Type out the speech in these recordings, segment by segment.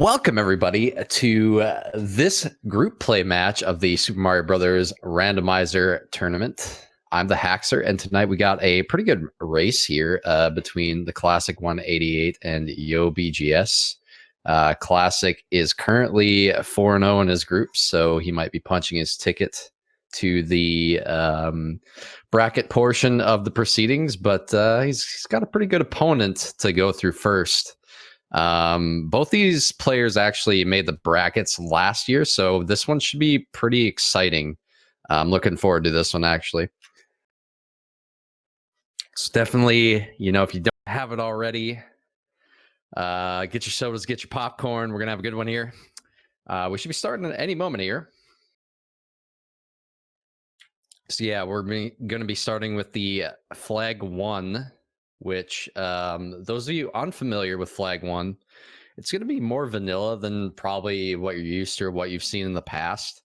Welcome everybody to this group play match of the Super Mario Brothers Randomizer tournament. I'm the Haxer, and tonight we got a pretty good race here between the TheClassicOne88 and YoBGS. Classic is currently 4-0 in his group, so he might be punching his ticket to the bracket portion of the proceedings, but he's got a pretty good opponent to go through first. Both these players actually made the brackets last year, so this one should be pretty exciting. I'm looking forward to this one, actually. It's definitely, if you don't have it already, get your sodas, get your popcorn. We're going to have a good one here. We should be starting at any moment here. So yeah, we're going to be starting with the Flag 1, which those of you unfamiliar with Flag 1, it's going to be more vanilla than probably what you're used to or what you've seen in the past.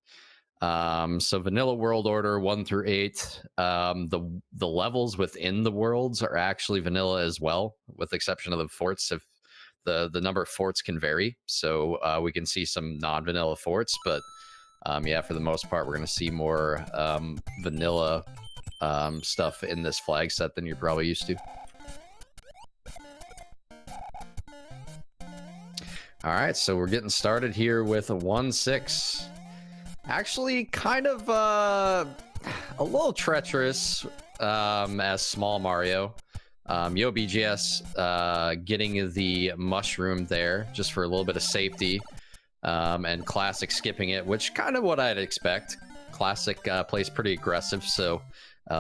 So vanilla world order 1 through 8. The levels within the worlds are actually vanilla as well, with the exception of the forts. If the number of forts can vary, so we can see some non-vanilla forts, but yeah, for the most part, we're going to see more vanilla stuff in this flag set than you're probably used to. All right, so we're getting started here with a 1-6. Actually, kind of a little treacherous as Small Mario. YoBGS getting the mushroom there just for a little bit of safety, and Classic skipping it, which kind of what I'd expect. Classic plays pretty aggressive, so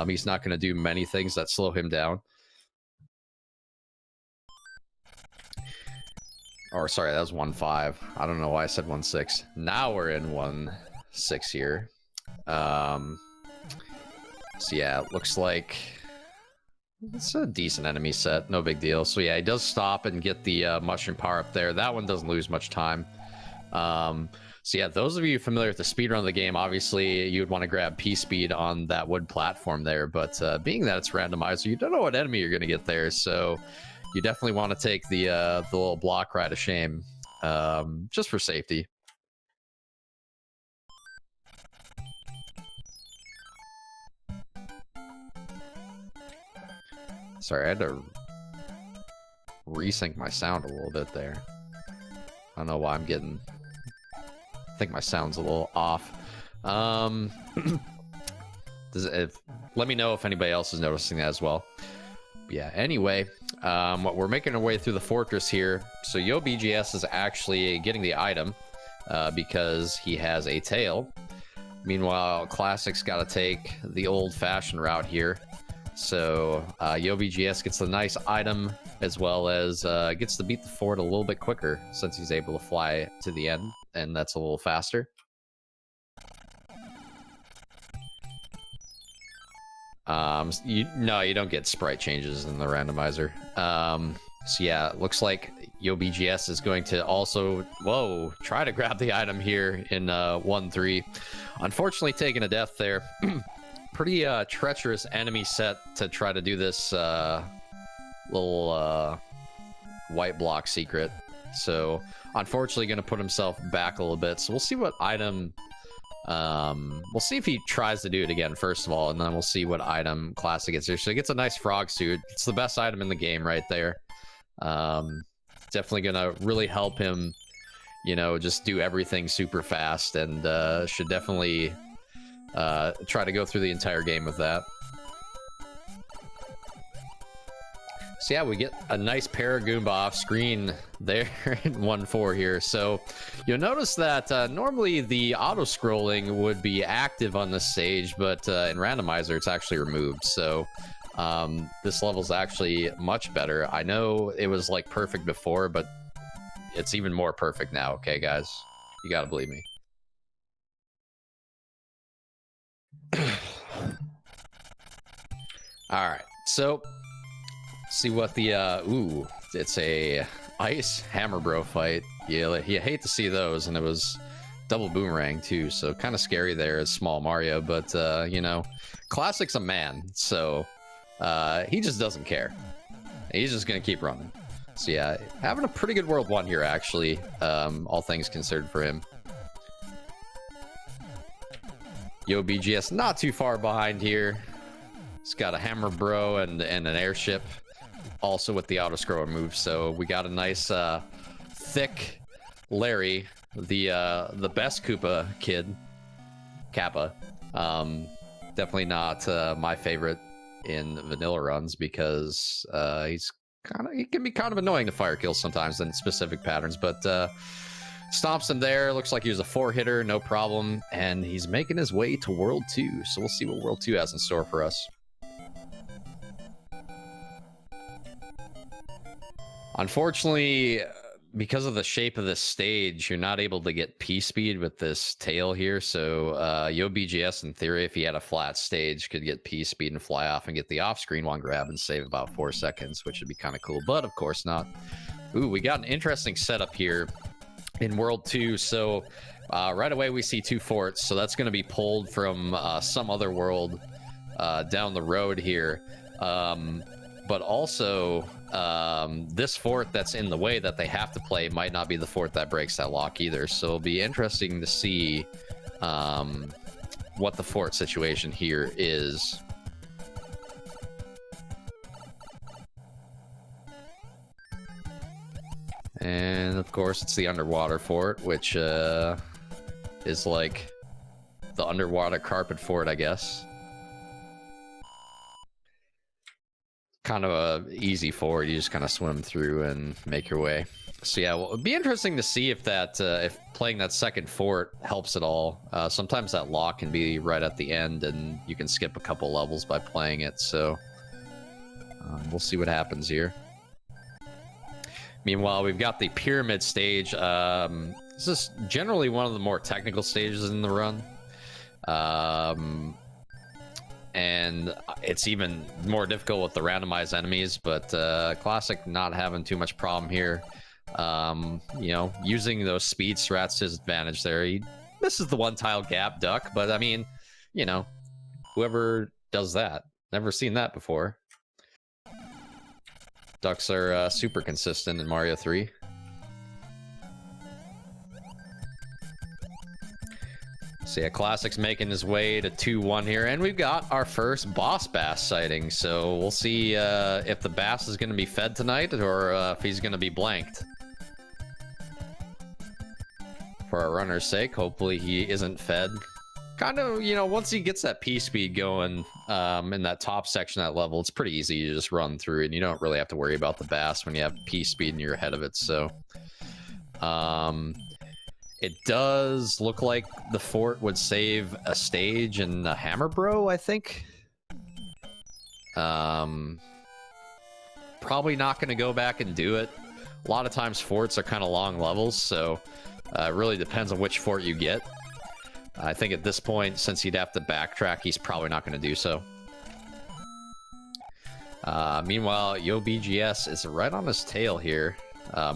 he's not going to do many things that slow him down. Or sorry, that was 1-5. I don't know why I said 1-6. Now we're in 1-6 here. So yeah, it looks like it's a decent enemy set. No big deal. So yeah, he does stop and get the mushroom power up there. That one doesn't lose much time. So yeah, those of you familiar with the speedrun of the game, obviously you would want to grab P-Speed on that wood platform there. But being that it's randomizer, you don't know what enemy you're going to get there. So you definitely want to take the little block ride of shame, just for safety. Sorry, I had to resync my sound a little bit there. I don't know why I'm getting... I think my sound's a little off. Let me know if anybody else is noticing that as well. Yeah, anyway, we're making our way through the fortress here. So YoBGS is actually getting the item because he has a tail. Meanwhile, Classic's got to take the old-fashioned route here. So YoBGS gets the nice item as well as gets to beat the fort a little bit quicker since he's able to fly to the end, and that's a little faster. You don't get sprite changes in the randomizer. So yeah, it looks like YoBGS is going to also, try to grab the item here in 1-3. Unfortunately, taking a death there. Pretty treacherous enemy set to try to do this little white block secret. So unfortunately going to put himself back a little bit. So we'll see what item... we'll see if he tries to do it again, first of all, and then we'll see what item Classic gets here. So he gets a nice frog suit. It's the best item in the game right there. Definitely gonna really help him, just do everything super fast, and should definitely try to go through the entire game with that. So yeah, we get a nice Paragoomba off screen there in 1-4 here. So you'll notice that normally the auto-scrolling would be active on this stage, but in Randomizer it's actually removed. So this level's actually much better. I know it was like perfect before, but it's even more perfect now, okay guys? You gotta believe me. Alright, so see what the it's a ice hammer bro fight. Yeah, you hate to see those, and it was double boomerang too, so kind of scary there as Small Mario, but Classic's a man, so he just doesn't care. He's just gonna keep running. So yeah, having a pretty good World 1 here, actually, all things considered for him. YoBGS not too far behind here. He's got a Hammer Bro and an airship, also with the auto scroller move. So we got a nice thick Larry, the best Koopa kid, Kappa. Definitely not my favorite in vanilla runs because he can be kind of annoying to fire kills sometimes in specific patterns, but stomps him there. Looks like he was a 4-hitter, no problem, and he's making his way to World 2. So we'll see what World 2 has in store for us. Unfortunately, because of the shape of this stage, you're not able to get P-speed with this tail here. So YoBGS, in theory, if he had a flat stage, could get P-speed and fly off and get the off-screen one grab and save about 4 seconds, which would be kind of cool, but of course not. Ooh, we got an interesting setup here in World 2. So right away we see 2 forts, so that's going to be pulled from some other world down the road here. But also, this fort that's in the way that they have to play might not be the fort that breaks that lock either. So it'll be interesting to see what the fort situation here is. And of course, it's the underwater fort, which is like the underwater carpet fort, I guess. Kind of a easy fort. You just kind of swim through and make your way. So yeah, well, it'd be interesting to see if that if playing that second fort helps at all. Sometimes that lock can be right at the end, and you can skip a couple levels by playing it. So we'll see what happens here. Meanwhile, we've got the pyramid stage. This is generally one of the more technical stages in the run. And it's even more difficult with the randomized enemies, but Classic not having too much problem here. You know, using those speed strats to his advantage there. He misses the 1-tile gap duck, but I mean, you know, whoever does that, never seen that before. Ducks are super consistent in Mario 3. So yeah, Classic's making his way to 2-1 here, and we've got our first boss bass sighting. So we'll see if the bass is going to be fed tonight or if he's going to be blanked. For our runner's sake, hopefully he isn't fed. Kind of, you know, once he gets that P-speed going in that top section of that level, it's pretty easy to just run through, and you don't really have to worry about the bass when you have P-speed and you're ahead of it. So it does look like the fort would save a stage and a Hammer Bro, I think. Probably not going to go back and do it. A lot of times forts are kind of long levels, so it really depends on which fort you get. I think at this point, since he'd have to backtrack, he's probably not going to do so. Meanwhile, YoBGS is right on his tail here,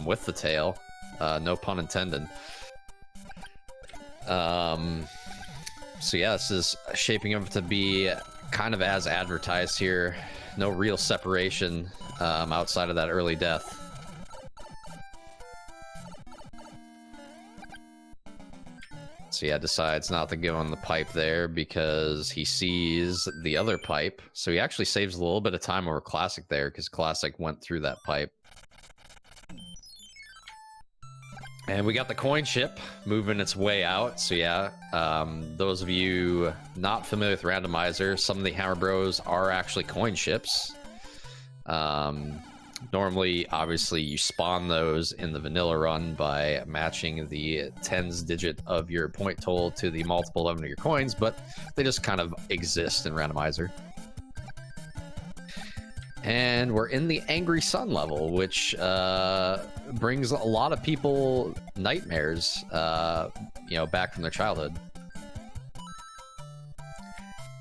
with the tail. No pun intended. So yeah, this is shaping up to be kind of as advertised here. No real separation outside of that early death. So yeah, decides not to go on the pipe there because he sees the other pipe. So he actually saves a little bit of time over Classic there because Classic went through that pipe. And we got the coin ship moving its way out. So yeah, those of you not familiar with Randomizer, some of the Hammer Bros are actually coin ships. Normally, obviously, you spawn those in the vanilla run by matching the tens digit of your point total to the multiple of your coins, but they just kind of exist in Randomizer. And we're in the Angry Sun level, which brings a lot of people nightmares, you know, back from their childhood.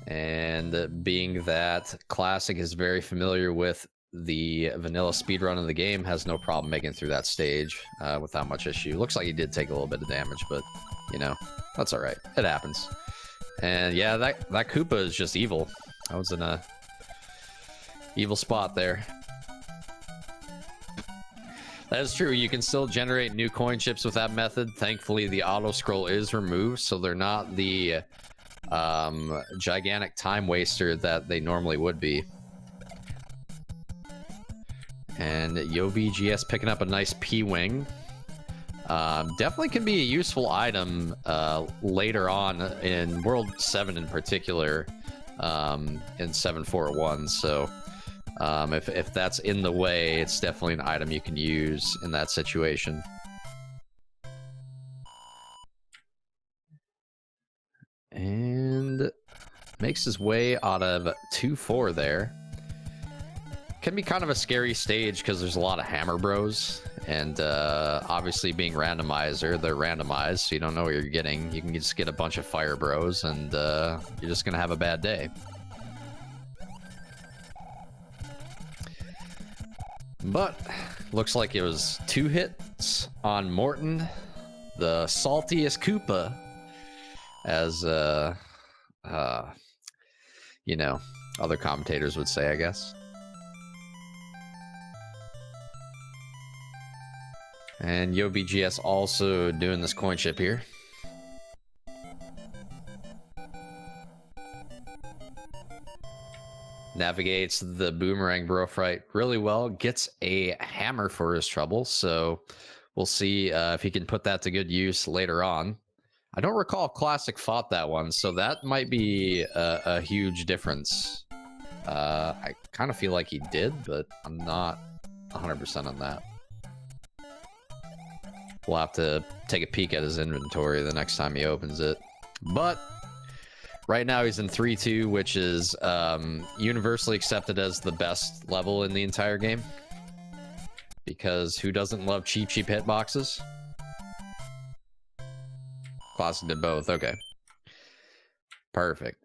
And being that Classic is very familiar with the vanilla speedrun of the game, has no problem making it through that stage without much issue. Looks like he did take a little bit of damage, but, you know, that's all right. It happens. And yeah, that Koopa is just evil. I was in a evil spot there. That is true. You can still generate new coin chips with that method. Thankfully, the auto scroll is removed, so they're not the gigantic time waster that they normally would be. And YoBGS picking up a nice P-Wing. Definitely can be a useful item later on in World 7 in particular, in 741. So if that's in the way, it's definitely an item you can use in that situation. And makes his way out of 2-4 there. Can be kind of a scary stage because there's a lot of hammer bros, and obviously being randomizer, they're randomized, so you don't know what you're getting. You can just get a bunch of fire bros, and you're just gonna have a bad day. But looks like it was 2 hits on Morton, the saltiest Koopa, as you know, other commentators would say, I guess. And YoBGS also doing this coin chip here. Navigates the boomerang bro fight really well. Gets a hammer for his trouble. So we'll see if he can put that to good use later on. I don't recall Classic fought that one, so that might be a huge difference. I kind of feel like he did, but I'm not 100% on that. We'll have to take a peek at his inventory the next time he opens it. But right now he's in 3-2, which is universally accepted as the best level in the entire game. Because who doesn't love cheap hitboxes? Classic did both. Okay. Perfect.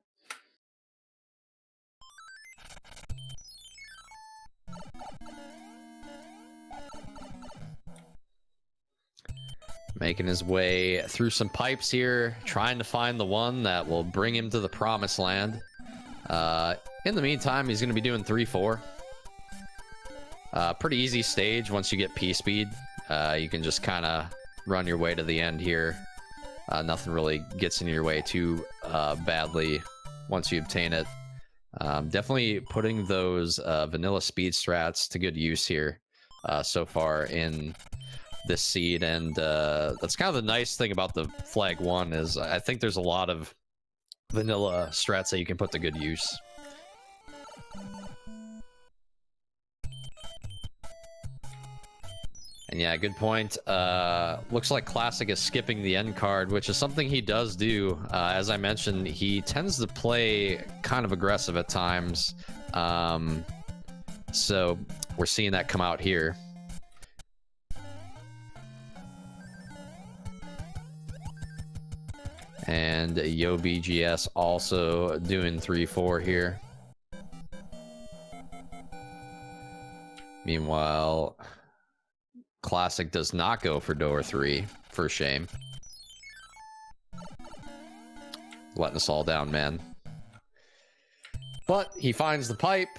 Making his way through some pipes here, trying to find the one that will bring him to the promised land. In the meantime, he's going to be doing 3-4. Pretty easy stage once you get P-speed. You can just kind of run your way to the end here. Nothing really gets in your way too badly once you obtain it. Definitely putting those vanilla speed strats to good use here so far in this seed, and that's kind of the nice thing about the Flag 1 is I think there's a lot of vanilla strats that you can put to good use. And yeah, good point. Looks like Classic is skipping the end card, which is something he does do. As I mentioned, he tends to play kind of aggressive at times. So we're seeing that come out here. And YoBGS also doing 3-4 here. Meanwhile, Classic does not go for door 3, for shame. Letting us all down, man. But he finds the pipe.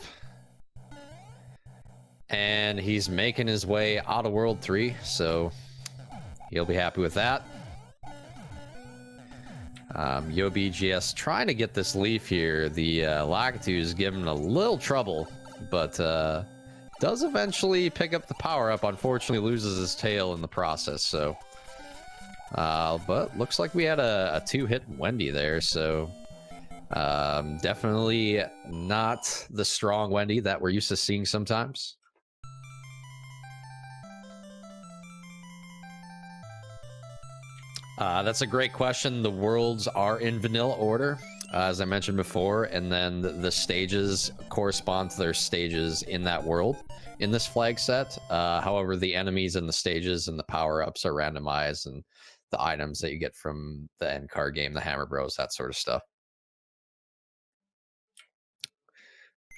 And he's making his way out of World 3, so he'll be happy with that. YoBGS trying to get this leaf here. The Lakitu is giving him a little trouble, but does eventually pick up the power up. Unfortunately, loses his tail in the process. So, but looks like we had a 2-hit Wendy there. So, definitely not the strong Wendy that we're used to seeing sometimes. That's a great question. The worlds are in vanilla order, as I mentioned before, and then the stages correspond to their stages in that world in this flag set. However, the enemies and the stages and the power-ups are randomized, and the items that you get from the end card game, the Hammer Bros, that sort of stuff.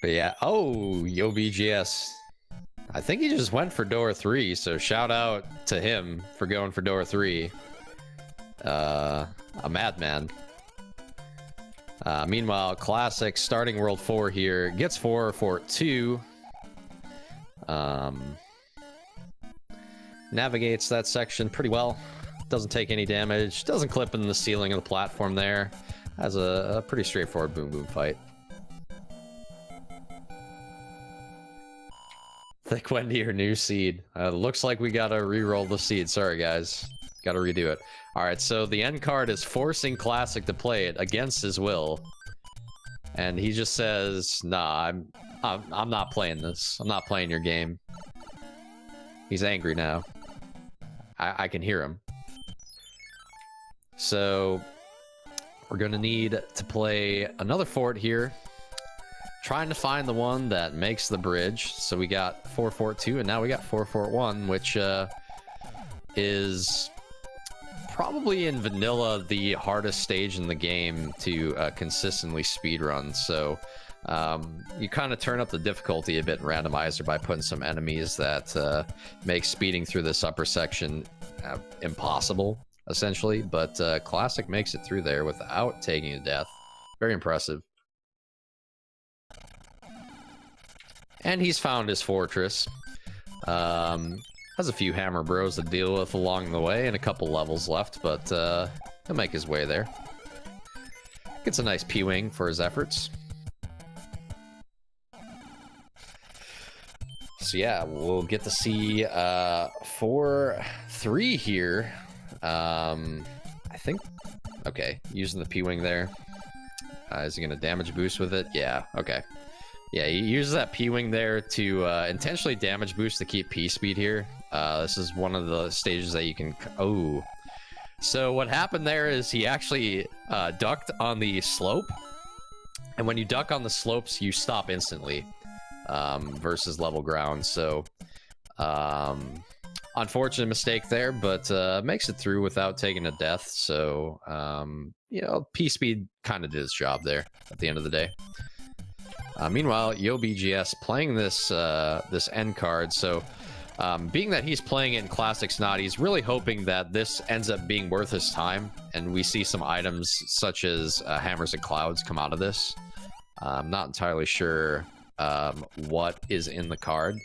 But yeah, oh, YoBGS. I think he just went for door 3, so shout out to him for going for door 3. A madman. Meanwhile, Classic starting World 4 here, gets 4 for 2. navigates that section pretty well. Doesn't take any damage. Doesn't clip in the ceiling of the platform there. Has a pretty straightforward boom boom fight. Thick Wendy or new seed. Looks like we gotta re-roll the seed. Sorry, guys. Gotta redo it. Alright, so the end card is forcing Classic to play it against his will. And he just says, nah, I'm not playing this. I'm not playing your game. He's angry now. I can hear him. So we're gonna need to play another fort here. Trying to find the one that makes the bridge. So we got 442 and now we got 441, which is probably in vanilla the hardest stage in the game to consistently speedrun. So you kind of turn up the difficulty a bit in Randomizer by putting some enemies that make speeding through this upper section impossible, essentially. But Classic makes it through there without taking a death. Very impressive. And he's found his fortress. Has a few hammer bros to deal with along the way and a couple levels left, but he'll make his way there. Gets a nice P-Wing for his efforts. So yeah, we'll get to see 4-3 here. I think, okay, using the P-Wing there. Is he going to damage boost with it? Yeah, okay. Yeah, he uses that P-Wing there to intentionally damage boost to keep P-speed here. This is one of the stages that you can... Oh. So what happened there is he actually ducked on the slope. And when you duck on the slopes, you stop instantly versus level ground. So unfortunate mistake there, but makes it through without taking a death. So, you know, P-speed kind of did its job there at the end of the day. Meanwhile, YoBGS playing this this end card. So, being that he's playing it in Classic's not, he's really hoping that this ends up being worth his time, and we see some items such as hammers and clouds come out of this. I'm not entirely sure what is in the card,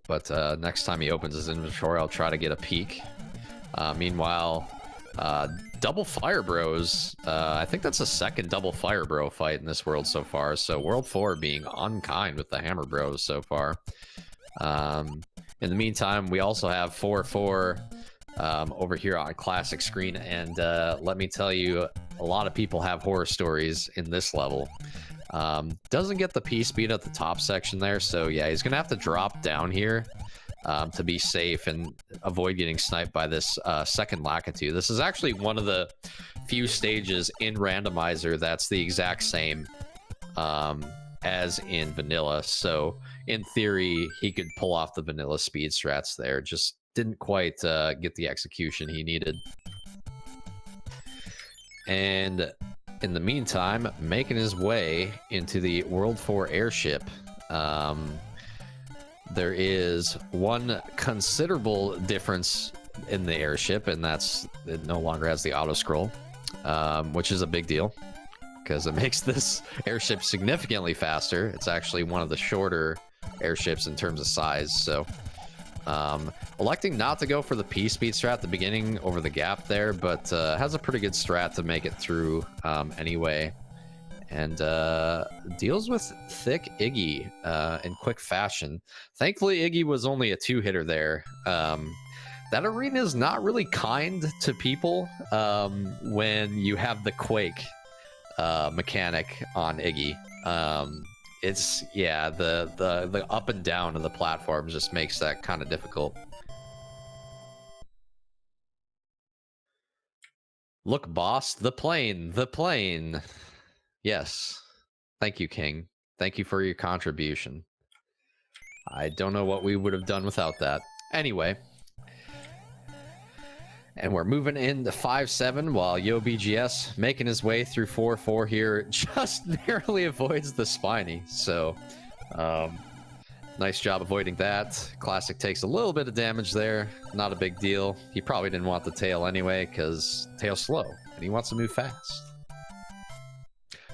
but next time he opens his inventory, I'll try to get a peek. Meanwhile, double fire bros. I think that's the second double fire bro fight in this world so far. So world 4 being unkind with the hammer bros so far. In the meantime, we also have 4-4 over here on Classic screen, and let me tell you, a lot of people have horror stories in this level. Doesn't get the P speed at the top section there, so yeah, he's gonna have to drop down here to be safe and avoid getting sniped by this second Lakitu. This is actually one of the few stages in Randomizer that's the exact same as in vanilla. So in theory, he could pull off the vanilla speed strats there. Just didn't quite get the execution he needed. And in the meantime, making his way into the World 4 airship. There is one considerable difference in the airship, and that's it no longer has the auto scroll, which is a big deal because it makes this airship significantly faster. It's actually one of the shorter airships in terms of size. So electing not to go for the P speed strat at the beginning over the gap there, but has a pretty good strat to make it through anyway. And deals with thick Iggy in quick fashion. Thankfully, Iggy was only a 2-hitter there. That arena is not really kind to people when you have the Quake mechanic on Iggy. It's, yeah, the up and down of the platform just makes that kind of difficult. Look, boss, the plane, the plane. Yes. Thank you, King. Thank you for your contribution. I don't know what we would have done without that. Anyway. And we're moving into 5-7 while YoBGS making his way through 4-4 here. Just narrowly avoids the spiny. So, nice job avoiding that. Classic takes a little bit of damage there. Not a big deal. He probably didn't want the tail anyway because tail's slow and he wants to move fast.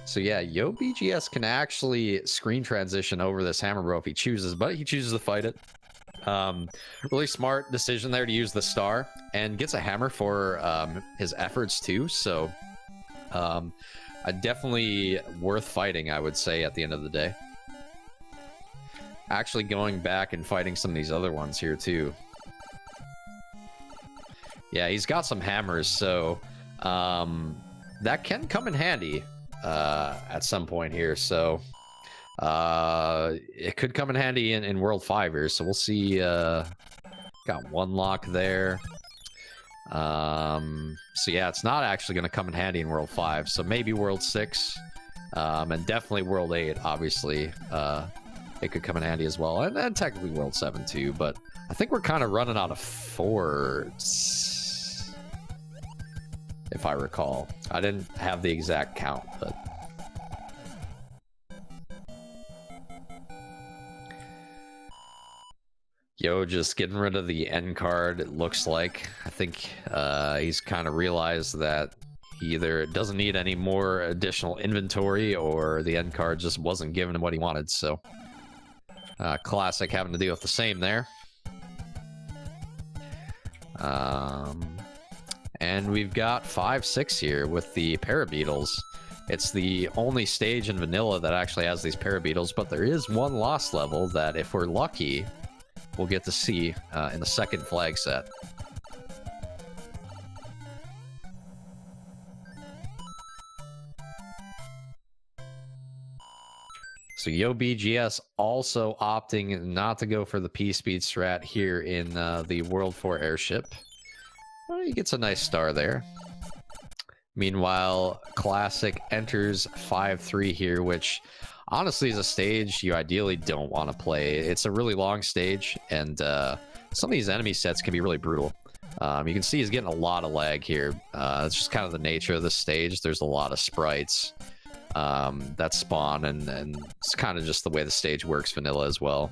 So yeah, YoBGS can actually screen transition over this hammer bro if he chooses, but he chooses to fight it. Really smart decision there to use the star, and gets a hammer for his efforts too. So definitely worth fighting, I would say, at the end of the day. Actually going back and fighting some of these other ones here too. Yeah, he's got some hammers, so that can come in handy at some point here. So it could come in handy in World 5 here. So we'll see. Got one lock there. So yeah, it's not actually going to come in handy in World 5. So maybe World 6, and definitely World 8, obviously. It could come in handy as well, and technically World 7 too, but I think we're kind of running out of forts, if I recall. I didn't have the exact count, but... Yo, just getting rid of the end card, it looks like. I think he's kind of realized that he either doesn't need any more additional inventory, or the end card just wasn't giving him what he wanted, so... Classic having to deal with the same there. And we've got 5-6 here with the Parabeetles. It's the only stage in vanilla that actually has these Parabeetles, but there is one lost level that, if we're lucky, we'll get to see in the second flag set. So YoBGS also opting not to go for the P-Speed strat here in the World 4 airship. Well, he gets a nice star there. Meanwhile, Classic enters 5-3 here, which honestly is a stage you ideally don't want to play. It's a really long stage, and some of these enemy sets can be really brutal. You can see he's getting a lot of lag here. It's just kind of the nature of the stage. There's a lot of sprites that spawn, and it's kind of just the way the stage works vanilla as well.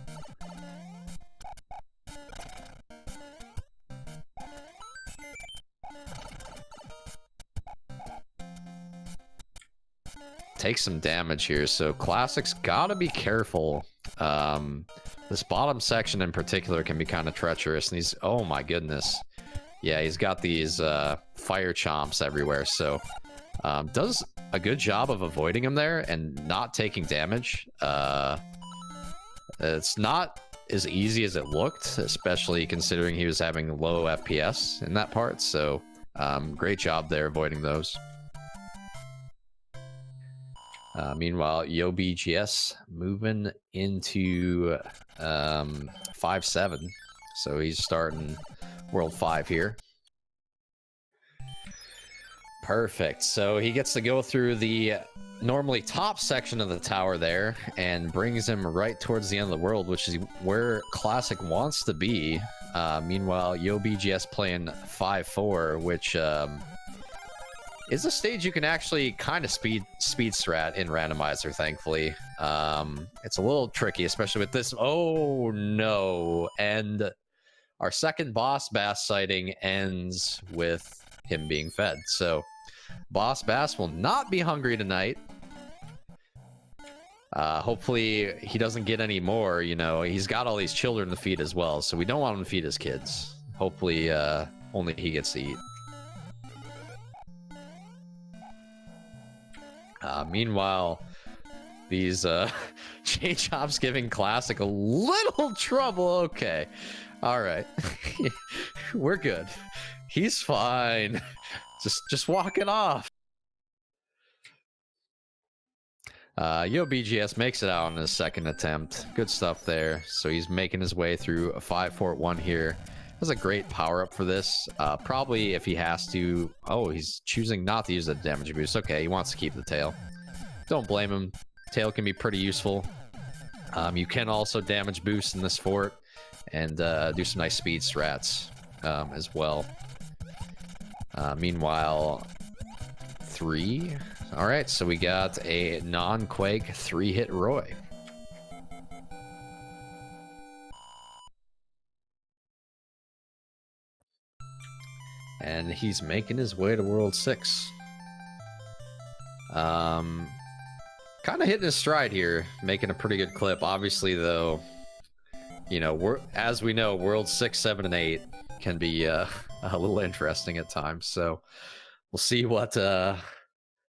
Take some damage here, so Classic's gotta be careful. This bottom section in particular can be kind of treacherous, and he's, oh my goodness, yeah, he's got these fire chomps everywhere, so does a good job of avoiding him there and not taking damage. It's not as easy as it looked, especially considering he was having low FPS in that part, so great job there avoiding those. Meanwhile, YoBGS moving into 5-7, so he's starting World 5 here. Perfect. So he gets to go through the normally top section of the tower there, and brings him right towards the end of the world, which is where Classic wants to be. Meanwhile, YoBGS playing 5-4, which is a stage you can actually kind of speed strat in Randomizer, thankfully. It's a little tricky, especially with this. Oh no. And our second boss bass sighting ends with him being fed. So Boss Bass will not be hungry tonight. Hopefully he doesn't get any more. You know, he's got all these children to feed as well, so we don't want him to feed his kids. Hopefully only he gets to eat. Meanwhile, these J-Chop's giving Classic a little trouble. Okay, all right. We're good. He's fine. Just walk it off. YoBGS makes it out on his second attempt. Good stuff there. So he's making his way through a 5-4-1 here. Has a great power up for this. Probably if he has to. Oh, he's choosing not to use the damage boost. Okay, he wants to keep the tail. Don't blame him. Tail can be pretty useful. You can also damage boost in this fort, and do some nice speed strats as well. Meanwhile, 3. All right, so we got a non-Quake 3-hit Roy. And he's making his way to World 6. Kind of hitting his stride here, making a pretty good clip. Obviously, though, you know, as we know, World 6, 7, and 8 can be a little interesting at times. So we'll see what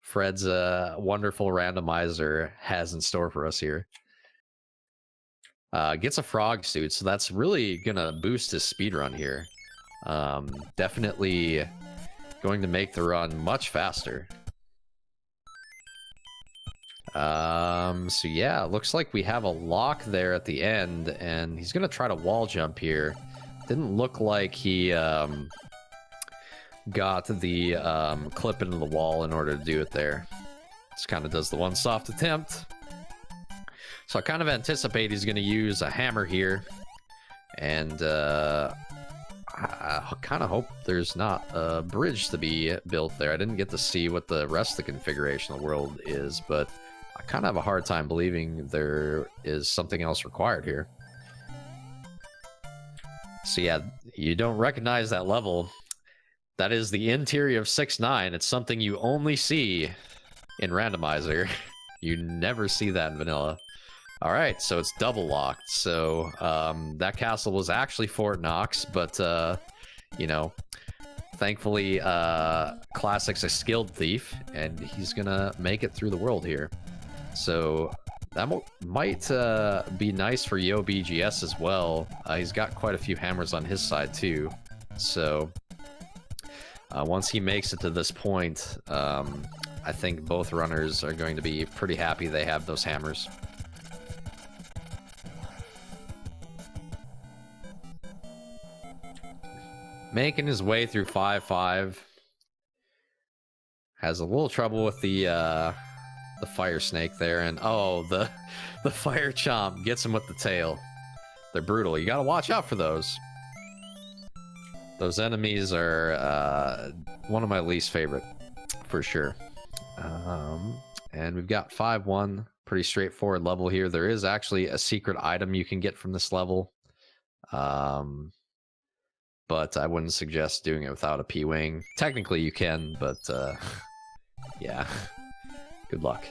Fred's wonderful randomizer has in store for us here. Gets a frog suit, so that's really gonna boost his speed run here. Definitely going to make the run much faster. So yeah, looks like we have a lock there at the end, and he's gonna try to wall jump here. Didn't look like he got the clip into the wall in order to do it there. Just kind of does the one soft attempt. So I kind of anticipate he's going to use a hammer here, and I kind of hope there's not a bridge to be built there. I didn't get to see what the rest of the configuration of the world is, but I kind of have a hard time believing there is something else required here. So yeah, you don't recognize that level. That is the interior of 6-9. It's something you only see in Randomizer. You never see that in vanilla. All right, so it's double locked. So that castle was actually Fort Knox, but you know, thankfully Classic's a skilled thief, and he's gonna make it through the world here. So that might be nice for YoBGS as well. He's got quite a few hammers on his side too. So once he makes it to this point, I think both runners are going to be pretty happy they have those hammers. Making his way through 5-5. Has a little trouble with the fire snake there, and oh, the fire chomp gets him with the tail. They're brutal. You gotta watch out for those. Those enemies are one of my least favorite, for sure. And we've got 5-1. Pretty straightforward level here. There is actually a secret item you can get from this level. But I wouldn't suggest doing it without a P-Wing. Technically you can, but yeah, good luck.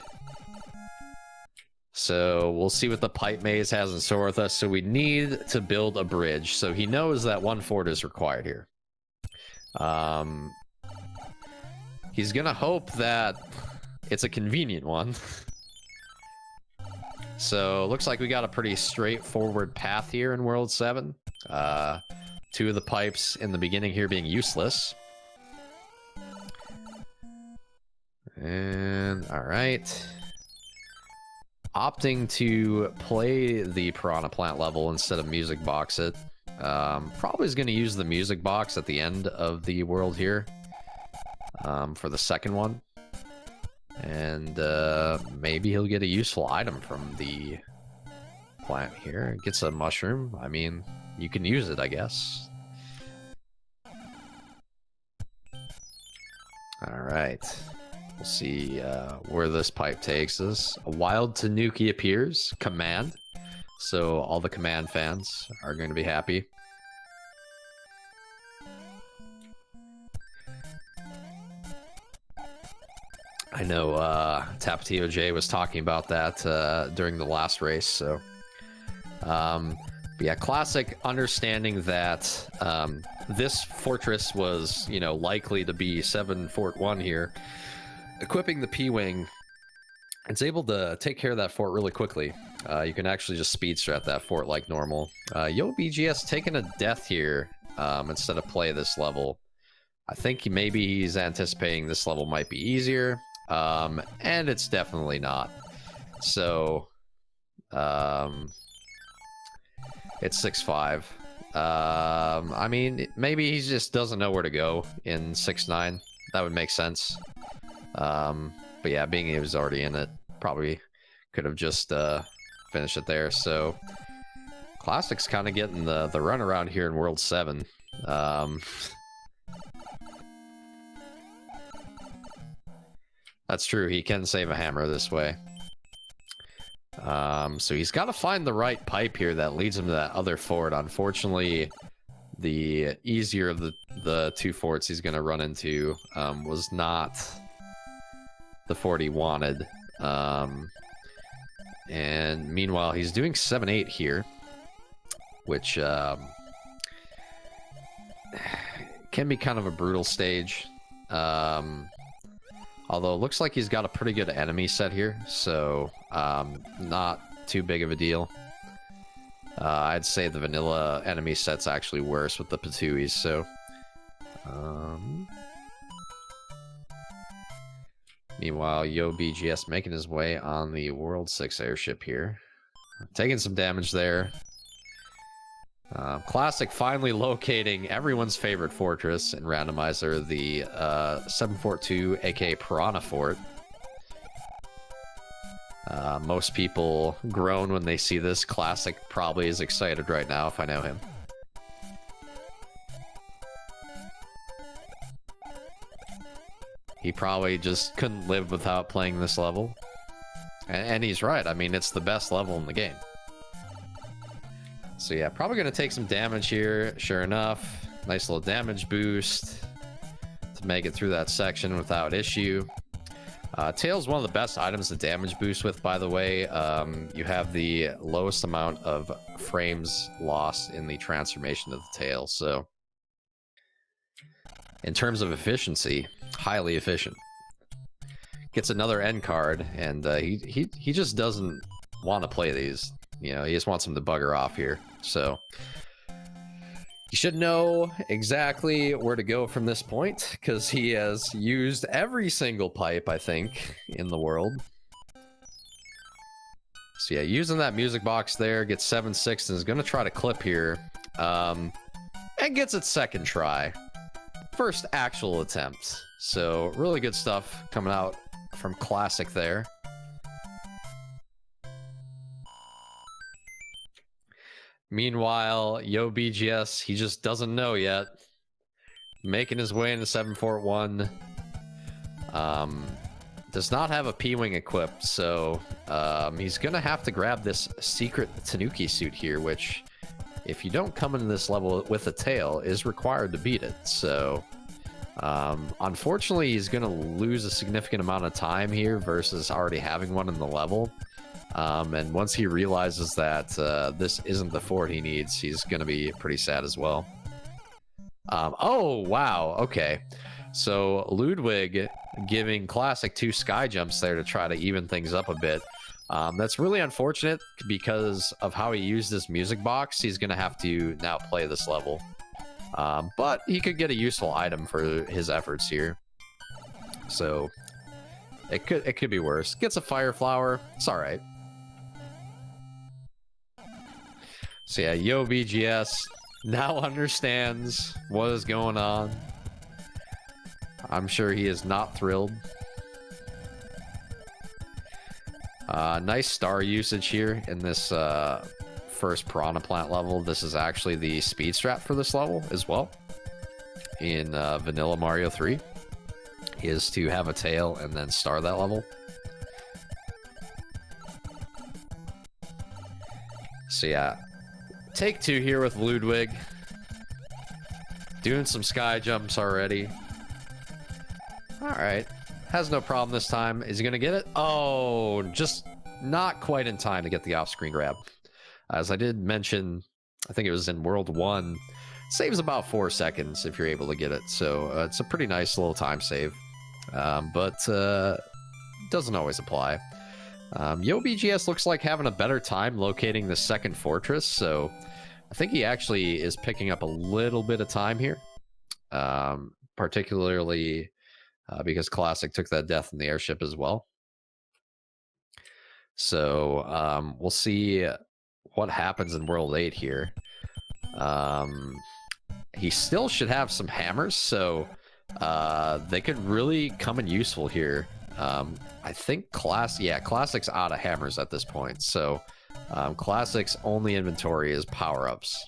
So we'll see what the pipe maze has in store with us. So we need to build a bridge. So he knows that one fort is required here. He's gonna hope that it's a convenient one. So looks like we got a pretty straightforward path here in World 7. Two of the pipes in the beginning here being useless. And all right. Opting to play the Piranha Plant level instead of music box it. Probably is going to use the music box at the end of the world here for the second one. And maybe he'll get a useful item from the plant here. Gets a mushroom. I mean, you can use it, I guess. All right. We'll see where this pipe takes us. A wild Tanuki appears. Command. So all the Command fans are going to be happy. I know Tapatio J was talking about that during the last race. So, but yeah, Classic understanding that this fortress was, you know, likely to be 7 Fort 1 here. Equipping the P-Wing, it's able to take care of that fort really quickly. You can actually just speed strat that fort like normal. YoBGS taking a death here instead of play this level. I think maybe he's anticipating this level might be easier, and it's definitely not. So, it's 6-5. I mean, maybe he just doesn't know where to go in 6-9. That would make sense. But yeah, being he was already in it, probably could have just finished it there. So Classic's kind of getting the runaround here in World 7. That's true, he can save a hammer this way. So he's got to find the right pipe here that leads him to that other fort. Unfortunately, the easier of the two forts he's going to run into was not the fort he wanted. And meanwhile, he's doing 7-8 here. which can be kind of a brutal stage. Although it looks like he's got a pretty good enemy set here, so not too big of a deal. I'd say the vanilla enemy set's actually worse with the Patuis, so... Meanwhile, YoBGS making his way on the World 6 airship here. Taking some damage there. Classic finally locating everyone's favorite fortress in Randomizer, the 742, aka Piranha Fort. Most people groan when they see this. Classic probably is excited right now if I know him. He probably just couldn't live without playing this level. And he's right. I mean, it's the best level in the game. So yeah, probably going to take some damage here. Sure enough, nice little damage boost to make it through that section without issue. Tail's one of the best items to damage boost with, by the way. You have the lowest amount of frames lost in the transformation of the tail, so in terms of efficiency, highly efficient. Gets another end card, and he just doesn't want to play these. You know, he just wants him to bugger off here. So you should know exactly where to go from this point, because he has used every single pipe, I think, in the world. So yeah, using that music box there, gets 7-6 and is going to try to clip here. And gets it second try. First actual attempt. So really good stuff coming out from Classic there. Meanwhile, YoBGS, he just doesn't know yet. Making his way into 741. Does not have a P-Wing equipped, so he's going to have to grab this secret Tanuki suit here, which, if you don't come into this level with a tail, is required to beat it. So, unfortunately, he's going to lose a significant amount of time here versus already having one in the level. And once he realizes that this isn't the fort he needs, he's going to be pretty sad as well. Oh, wow. Okay. So Ludwig giving Classic 2 sky jumps there to try to even things up a bit. That's really unfortunate because of how he used this music box. He's going to have to now play this level. But he could get a useful item for his efforts here. So it could be worse. Gets a fire flower. It's all right. So yeah, YoBGS now understands what is going on. I'm sure he is not thrilled. Nice star usage here in this first Piranha Plant level. This is actually the speed strat for this level as well. In Vanilla Mario 3 is to have a tail and then star that level. So yeah, take two here with Ludwig. Doing some sky jumps already. Alright. Has no problem this time. Is he going to get it? Oh, just not quite in time to get the off-screen grab. As I did mention, I think it was in World 1, saves about 4 seconds if you're able to get it. So it's a pretty nice little time save. But doesn't always apply. YoBGS looks like having a better time locating the second fortress, so I think he actually is picking up a little bit of time here, particularly because Classic took that death in the airship as well. So we'll see what happens in World 8 here. He still should have some hammers, so they could really come in useful here. I think Classic's out of hammers at this point, so Classic's only inventory is power-ups.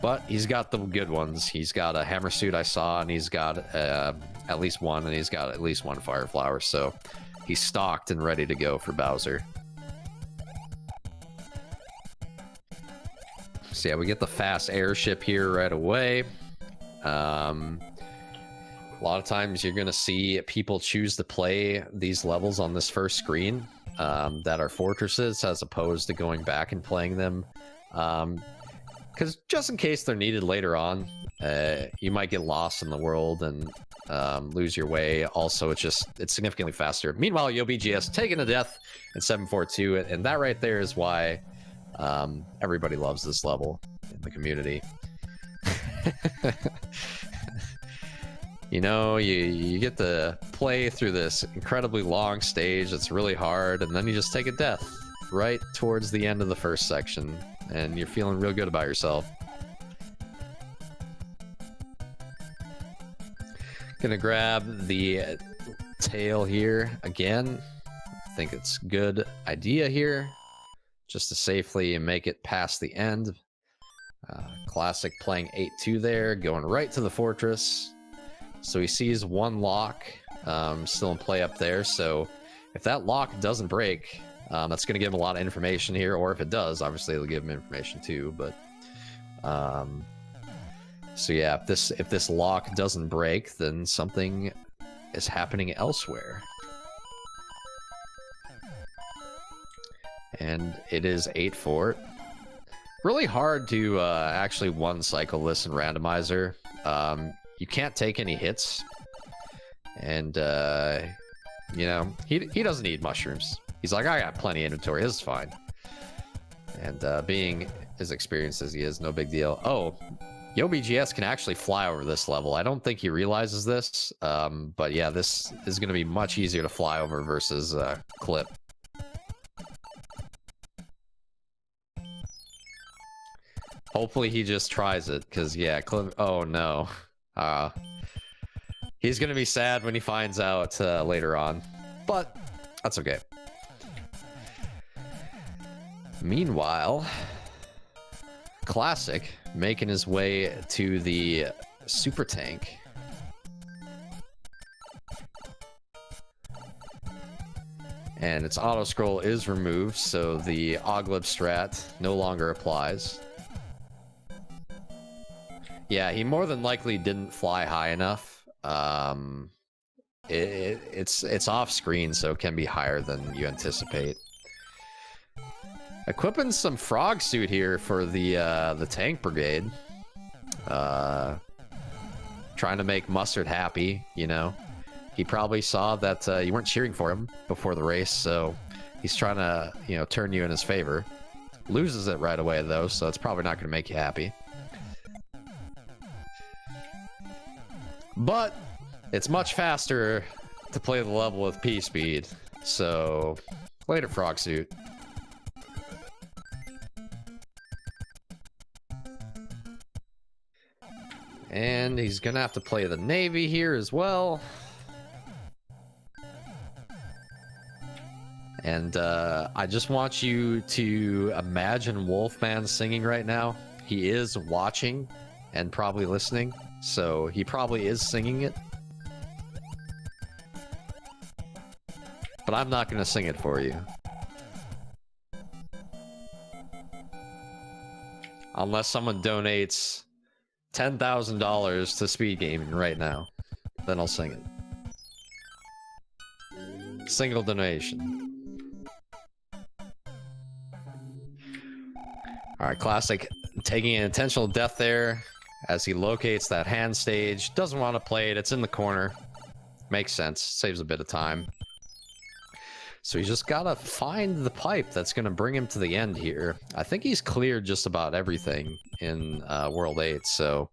But he's got the good ones. He's got a hammer suit I saw, and he's got at least one, and he's got at least one fire flower, so he's stocked and ready to go for Bowser. So yeah, we get the fast airship here right away. A lot of times you're going to see people choose to play these levels on this first screen that are fortresses, as opposed to going back and playing them Because just in case they're needed later on, you might get lost in the world and lose your way. Also, it's significantly faster. Meanwhile, YoBGS taken to death in 742, and that right there is why everybody loves this level in the community. You know, you get to play through this incredibly long stage that's really hard, and then you just take a death right towards the end of the first section, and you're feeling real good about yourself. Gonna grab the tail here again. I think it's a good idea here, just to safely make it past the end. Classic playing 8-2 there, going right to the fortress. So he sees one lock still in play up there. So if that lock doesn't break, that's going to give him a lot of information here. Or if it does, obviously it'll give him information too. But so yeah, if this lock doesn't break, then something is happening elsewhere. And it is 8-4. Really hard to actually one cycle this in Randomizer. You can't take any hits, and you know, he doesn't need mushrooms. He's like, I got plenty of inventory, this is fine. And being as experienced as he is, no big deal. Oh, YoBGS can actually fly over this level. I don't think he realizes this, but yeah, this is going to be much easier to fly over versus Clip. Hopefully he just tries it, because yeah, Clip. Oh no. He's gonna be sad when he finds out later on, but that's okay. Meanwhile, Classic making his way to the super tank. And its auto scroll is removed, so the Oglib strat no longer applies. Yeah, he more than likely didn't fly high enough. It's off screen, so it can be higher than you anticipate. Equipping some frog suit here for the tank brigade. Trying to make Mustard happy, you know. He probably saw that you weren't cheering for him before the race, so he's trying to, you know, turn you in his favor. Loses it right away though, so it's probably not going to make you happy. But it's much faster to play the level with P speed, so later frog suit. And he's gonna have to play the Navy here as well. And I just want you to imagine Wolfman singing right now. He is watching and probably listening, so he probably is singing it. But I'm not going to sing it for you. Unless someone donates $10,000 to SpeedGaming right now, then I'll sing it. Single donation. Alright, Classic taking an intentional death there as he locates that hand stage. Doesn't want to play it, it's in the corner. Makes sense, saves a bit of time. So he's just gotta find the pipe that's gonna bring him to the end here. I think he's cleared just about everything in World 8, so...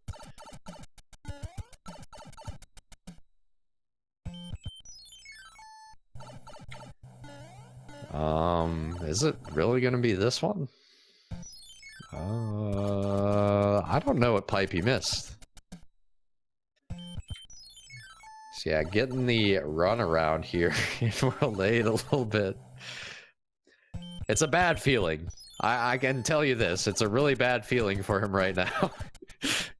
is it really gonna be this one? I don't know what pipe he missed. So yeah, getting the run around here in World 8 a little bit. It's a bad feeling. I can tell you this, it's a really bad feeling for him right now.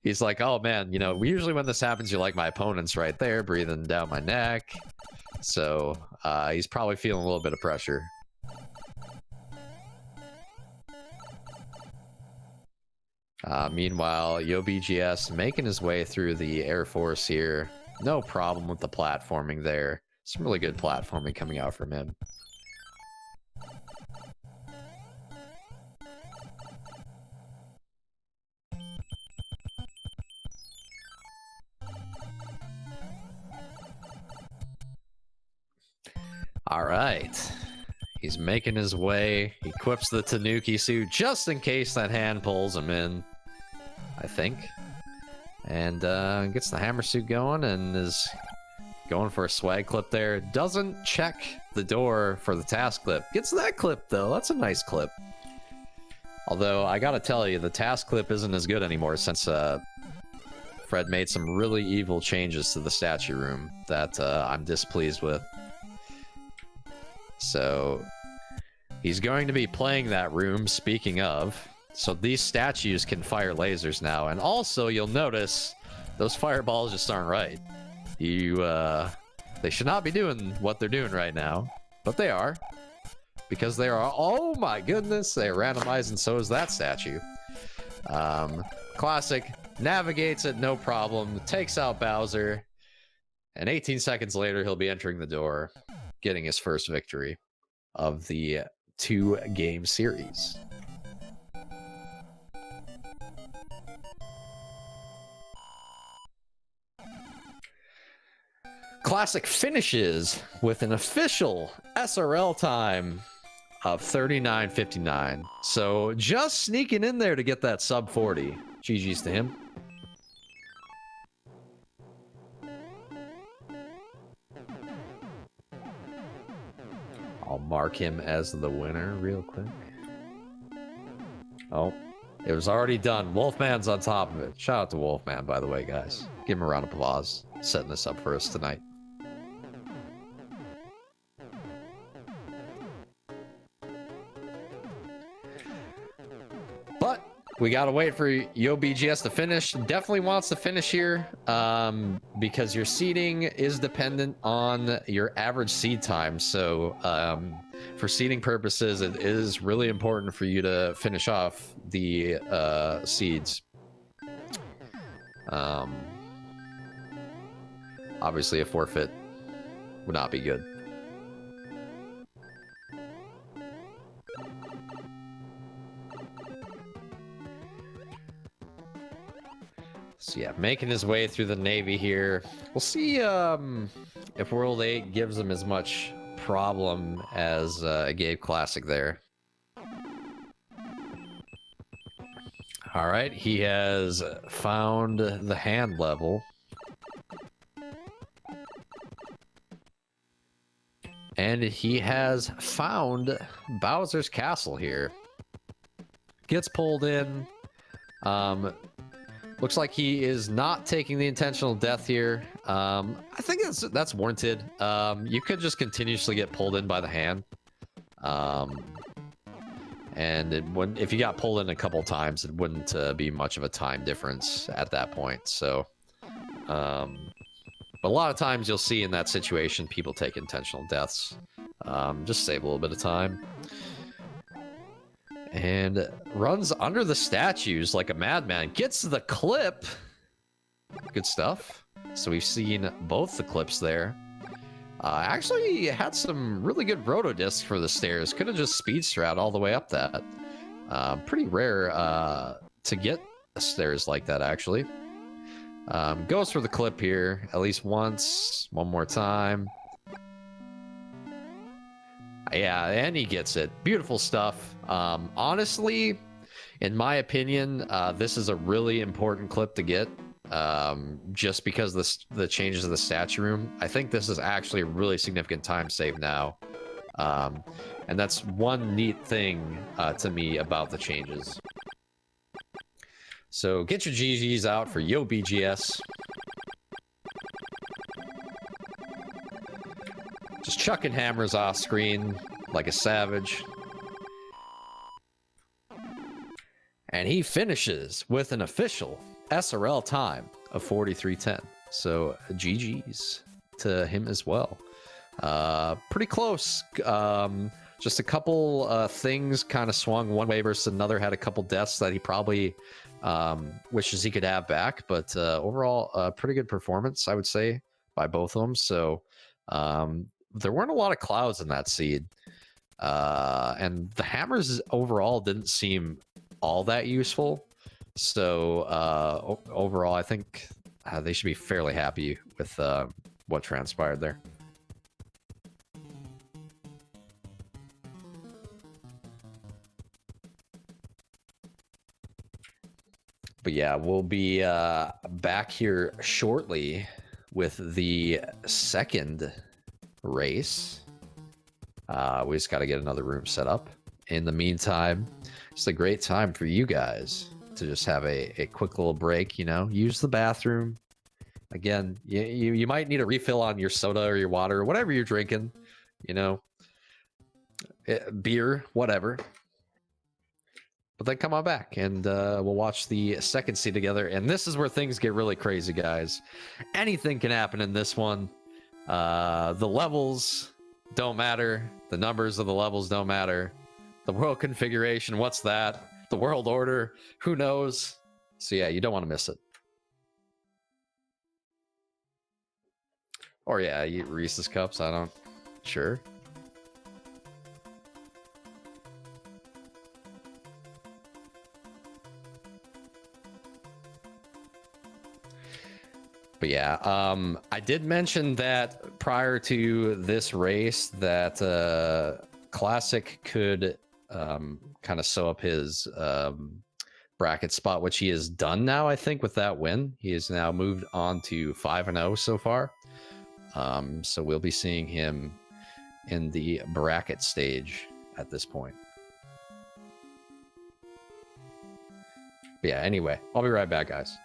He's like, oh man, you know, usually when this happens, you're like, my opponent's right there, breathing down my neck. So he's probably feeling a little bit of pressure. Meanwhile, YoBGS making his way through the Air Force here. No problem with the platforming there. Some really good platforming coming out from him. All right. He's making his way. He equips the Tanuki suit just in case that hand pulls him in, I think. And gets the hammer suit going and is going for a swag clip there. Doesn't check the door for the task clip. Gets that clip, though. That's a nice clip. Although, I gotta tell you, the task clip isn't as good anymore since Fred made some really evil changes to the statue room that I'm displeased with. So, he's going to be playing that room, speaking of. So these statues can fire lasers now. And also, you'll notice, those fireballs just aren't right. They should not be doing what they're doing right now. But they are. Because they are, oh my goodness, they are randomized and so is that statue. Classic navigates it, no problem, takes out Bowser. And 18 seconds later, he'll be entering the door, getting his first victory of the 2-game series. Classic finishes with an official SRL time of 39:59. So just sneaking in there to get that sub 40. GG's to him. I'll mark him as the winner real quick. Oh, it was already done. Wolfman's on top of it. Shout out to Wolfman, by the way, guys. Give him a round of applause. Setting this up for us tonight. But we gotta wait for YoBGS to finish. Definitely wants to finish here because your seeding is dependent on your average seed time. So for seeding purposes, it is really important for you to finish off the seeds. Obviously, a forfeit would not be good. So yeah, making his way through the Navy here. We'll see if World 8 gives him as much problem as gave Classic there. All right, he has found the hand level. And he has found Bowser's Castle here. Gets pulled in. Looks like he is not taking the intentional death here. I think that's warranted. You could just continuously get pulled in by the hand. And if you got pulled in a couple times, it wouldn't be much of a time difference at that point. So, but a lot of times you'll see in that situation, people take intentional deaths. Just save a little bit of time. And runs under the statues like a madman. Gets the clip. Good stuff. So we've seen both the clips there. Actually had some really good roto discs for the stairs. Could have just speed strat all the way up that. Pretty rare to get stairs like that, actually. Goes for the clip here, at least once. One more time. Yeah, and he gets it. Beautiful stuff. Honestly, in my opinion, this is a really important clip to get. Just because the changes of the statue room. I think this is actually a really significant time save now. And that's one neat thing to me about the changes. So get your GGs out for YoBGS. Just chucking hammers off screen like a savage. And he finishes with an official SRL time of 43:10. So GG's to him as well. Pretty close. Just a couple things kind of swung one way versus another. Had a couple deaths that he probably wishes he could have back. But overall, pretty good performance, I would say, by both of them. So there weren't a lot of clouds in that seed. And the hammers overall didn't seem all that useful. So overall, I think they should be fairly happy with what transpired there. But yeah, we'll be back here shortly with the second race. We just got to get another room set up. In the meantime, it's a great time for you guys to just have a quick little break, you know, use the bathroom. Again, you might need a refill on your soda or your water or whatever you're drinking, you know, beer, whatever. But then come on back and we'll watch the second scene together. And this is where things get really crazy, guys. Anything can happen in this one. The levels don't matter. The numbers of the levels don't matter. The world configuration, what's that? The world order, who knows? So yeah, you don't want to miss it. Or yeah, eat Reese's Cups, I don't... Sure. But yeah, I did mention that prior to this race that Classic could kind of sew up his bracket spot, which he has done now, I think, with that win. He has now moved on to 5-0 so far. So we'll be seeing him in the bracket stage at this point. But yeah, anyway, I'll be right back, guys.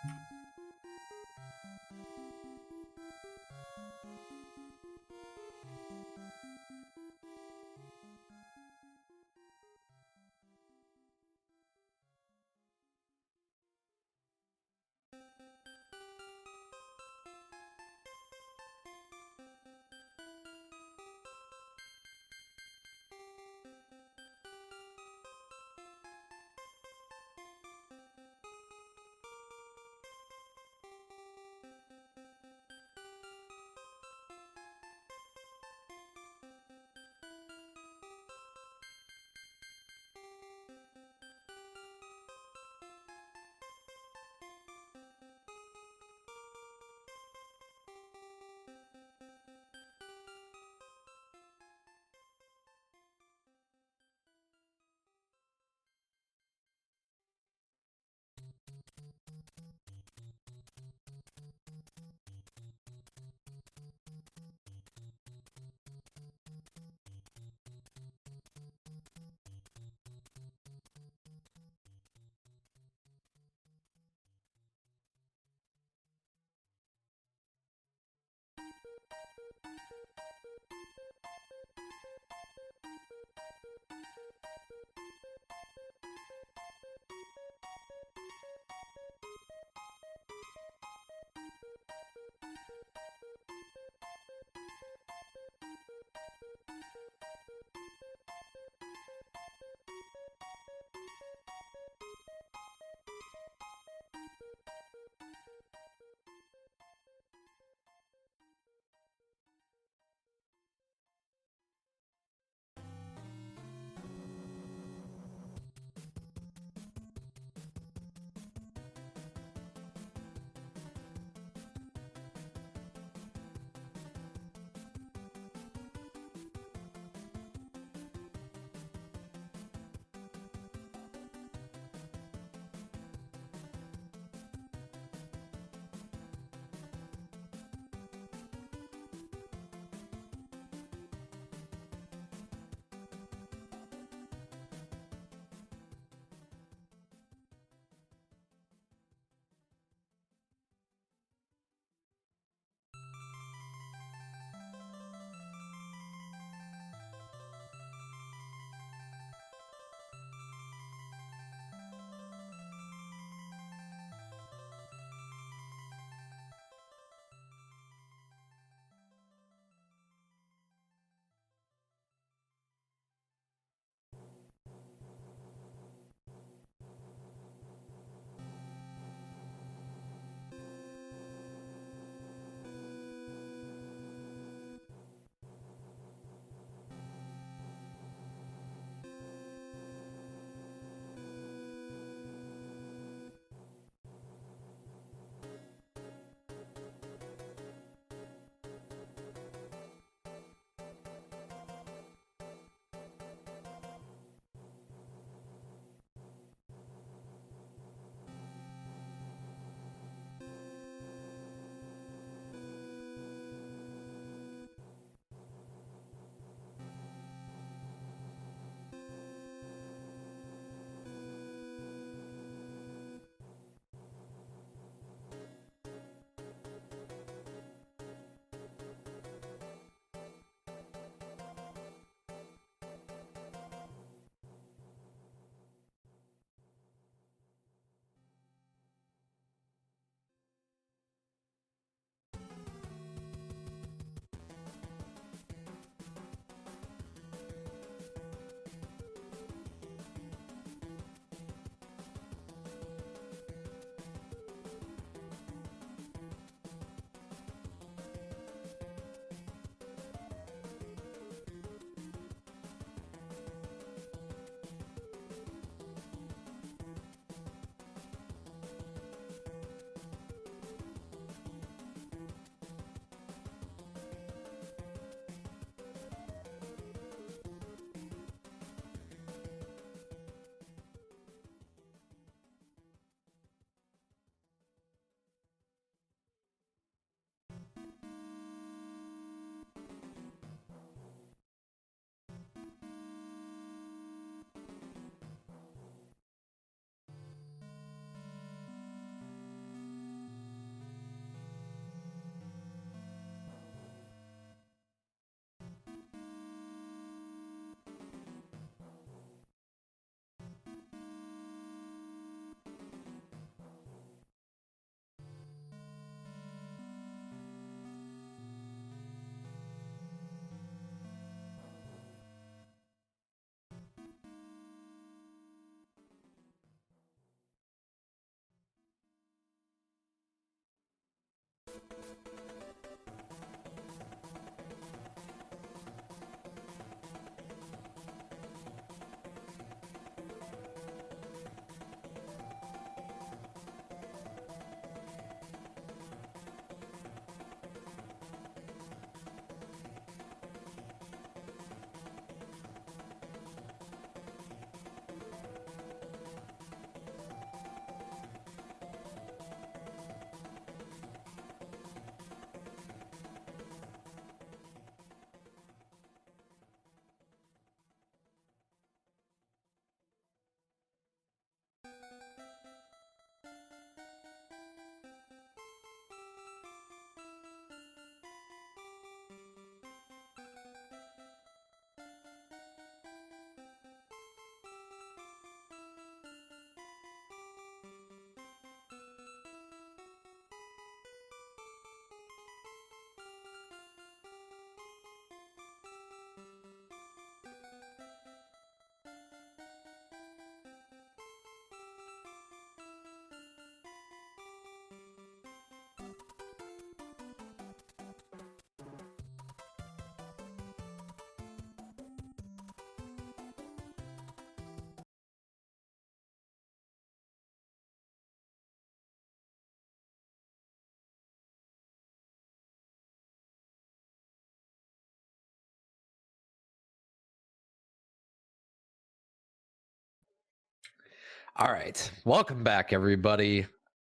All right, welcome back, everybody.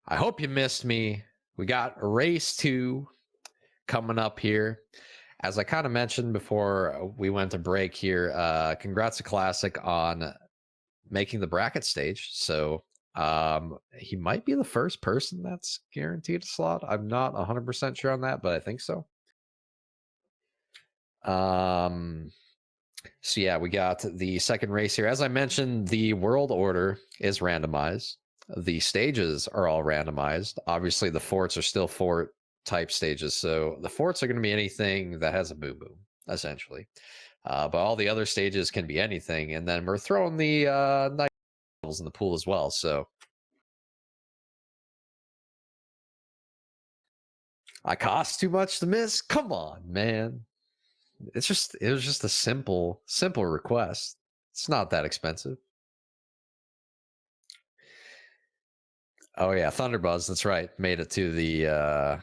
I hope you missed me. We got race 2 coming up here. As I kind of mentioned before we went to break here, congrats to Classic on making the bracket stage. So he might be the first person that's guaranteed a slot. I'm not 100% sure on that, but I think so. So yeah, we got the second race here. As I mentioned, the world order is randomized. The stages are all randomized. Obviously, the forts are still fort type stages. So the forts are going to be anything that has a boom boom, essentially. But all the other stages can be anything. And then we're throwing the night in the pool as well. So I cost too much to miss? Come on, man. It was just a simple request. It's not that expensive. Oh yeah, Thunderbuzz, that's right. Made it to the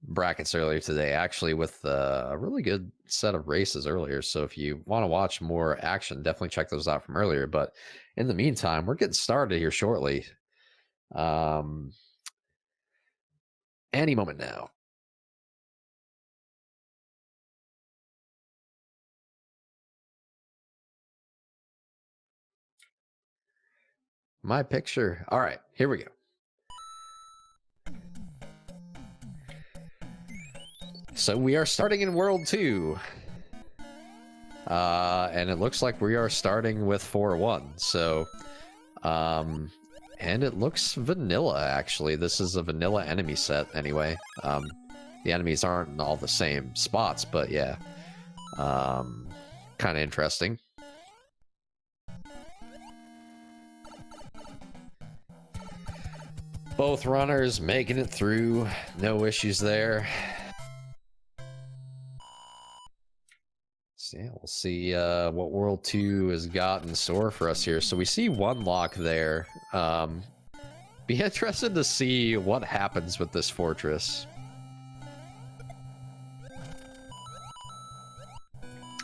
brackets earlier today, actually, with a really good set of races earlier. So if you want to watch more action, definitely check those out from earlier. But in the meantime, we're getting started here shortly. Any moment now. My picture. All right, here we go. So we are starting in World 2. And it looks like we are starting with 4-1. So, and it looks vanilla, actually. This is a vanilla enemy set, anyway. The enemies aren't in all the same spots, but yeah. Kind of interesting. Both runners making it through. No issues there. So yeah, we'll see what World 2 has got in store for us here. So we see one lock there. Be interested to see what happens with this fortress.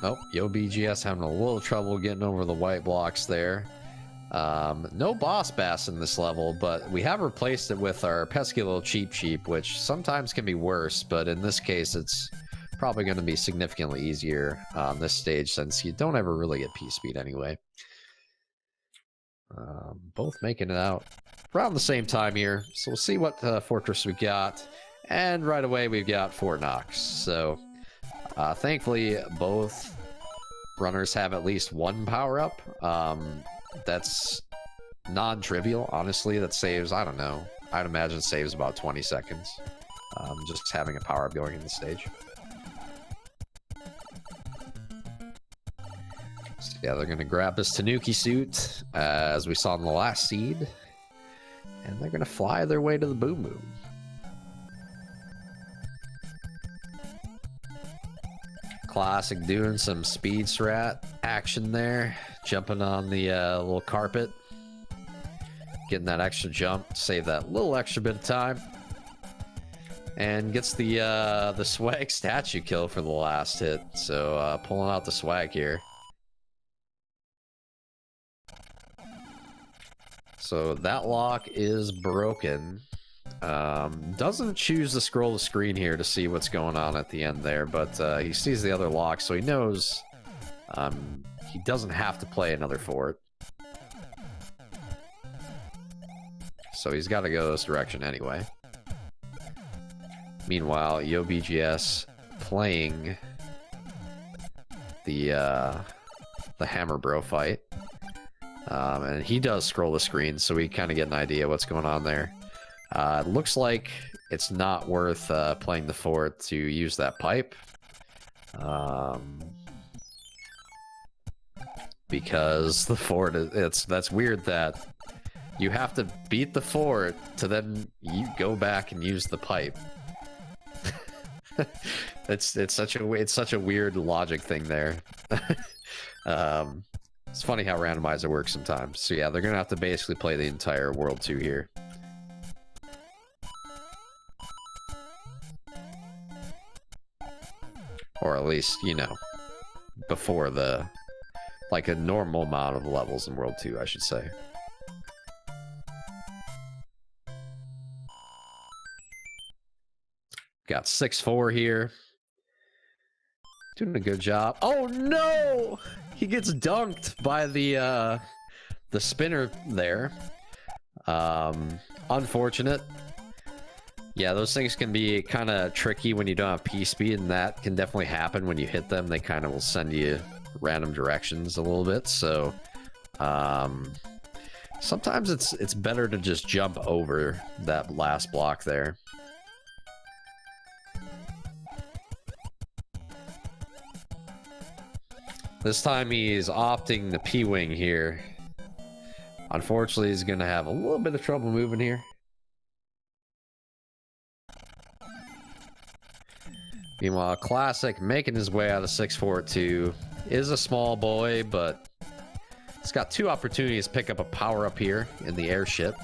Oh, YoBGS having a little trouble getting over the white blocks there. No boss bass in this level, but we have replaced it with our pesky little cheap, which sometimes can be worse, but in this case, it's probably going to be significantly easier on this stage since you don't ever really get P-speed anyway. Both making it out around the same time here, so we'll see what fortress we got. And right away, we've got 4 knocks. So thankfully, both runners have at least one power-up. That's non-trivial, honestly. That saves, I don't know, I'd imagine saves about 20 seconds. Just having a power-up going in the stage. So yeah, they're going to grab this Tanuki suit, as we saw in the last seed. And they're going to fly their way to the Boom Boom. Classic doing some speed strat action there. Jumping on the little carpet. Getting that extra jump. Save that little extra bit of time. And gets the swag statue kill for the last hit. So pulling out the swag here. So that lock is broken. Doesn't choose to scroll the screen here to see what's going on at the end there, but he sees the other lock, so he knows he doesn't have to play another fort. So he's got to go this direction anyway. Meanwhile, YoBGS playing the Hammer Bro fight. And he does scroll the screen, so we kind of get an idea what's going on there. It looks like it's not worth playing the fort to use that pipe. Because the fort, that's weird that you have to beat the fort to then you go back and use the pipe. It's such a weird logic thing there. It's funny how Randomizer works sometimes. So yeah, they're gonna have to basically play the entire World 2 here. Or at least, you know, before the like a normal amount of levels in World 2, I should say. Got 6-4 here. Doing a good job. Oh no! He gets dunked by the spinner there. Unfortunate. Yeah, those things can be kind of tricky when you don't have P-speed, and that can definitely happen when you hit them. They kind of will send you random directions a little bit, so sometimes it's better to just jump over that last block there. This time he's opting the P-wing here. Unfortunately, he's going to have a little bit of trouble moving here. Meanwhile, Classic making his way out of 642 is a small boy, but he's got 2 opportunities to pick up a power-up here in the airship.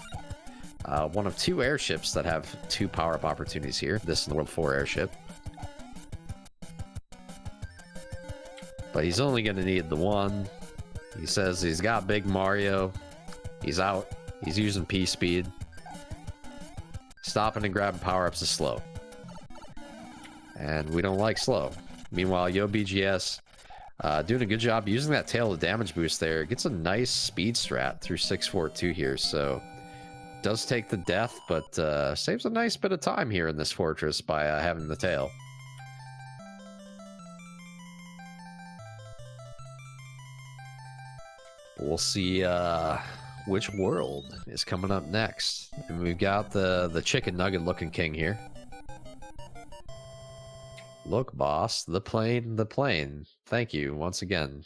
One of 2 airships that have 2 power-up opportunities here. This is the World 4 airship. But he's only going to need the 1. He says he's got Big Mario. He's out. He's using P-speed. Stopping and grabbing power-ups is slow. And we don't like slow. Meanwhile, YoBGS doing a good job using that tail to damage boost there. Gets a nice speed strat through 642 here, so does take the death, but saves a nice bit of time here in this fortress by having the tail. We'll see which world is coming up next. And we've got the chicken nugget looking king here. Look, boss, the plane. Thank you once again.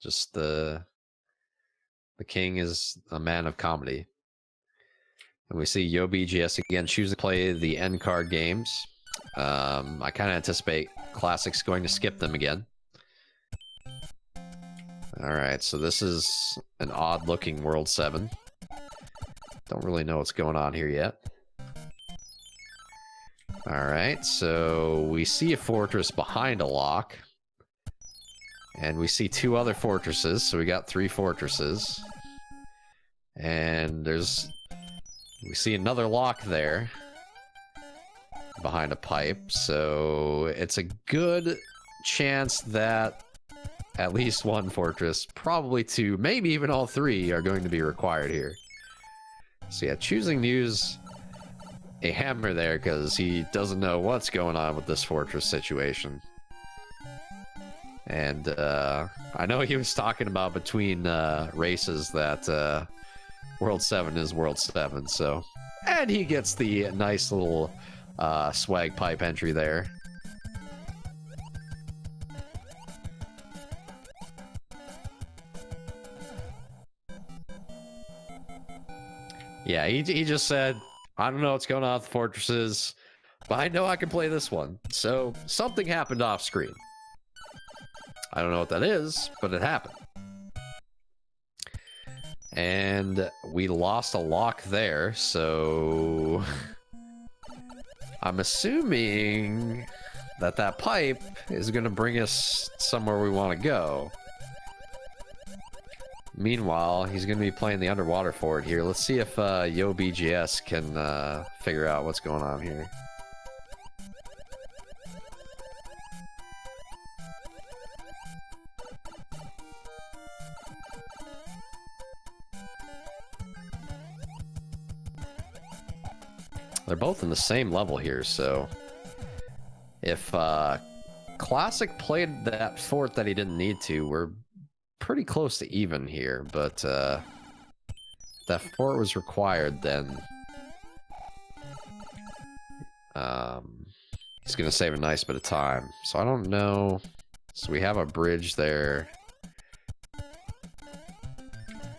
Just the king is a man of comedy. And we see YoBGS again choosing to play the end card games. I kind of anticipate Classic's going to skip them again. All right, so this is an odd-looking World 7. Don't really know what's going on here yet. All right, so we see a fortress behind a lock. And we see 2 other fortresses, so we got 3 fortresses. And we see another lock there behind a pipe, so it's a good chance that at least 1 fortress, probably 2, maybe even all 3 are going to be required here. So yeah, choosing to use a hammer there because he doesn't know what's going on with this fortress situation. And I know he was talking about between races that World 7 is World 7, so... And he gets the nice little swag pipe entry there. Yeah, he just said, I don't know what's going on with the fortresses, but I know I can play this one. So something happened off screen. I don't know what that is, but it happened. And we lost a lock there, so I'm assuming that pipe is going to bring us somewhere we want to go. Meanwhile, he's going to be playing the underwater fort here. Let's see if YoBGS can figure out what's going on here. They're both in the same level here, so if Classic played that fort that he didn't need to, we're pretty close to even here, but if that fort was required, then he's gonna save a nice bit of time. So I don't know. So we have a bridge there.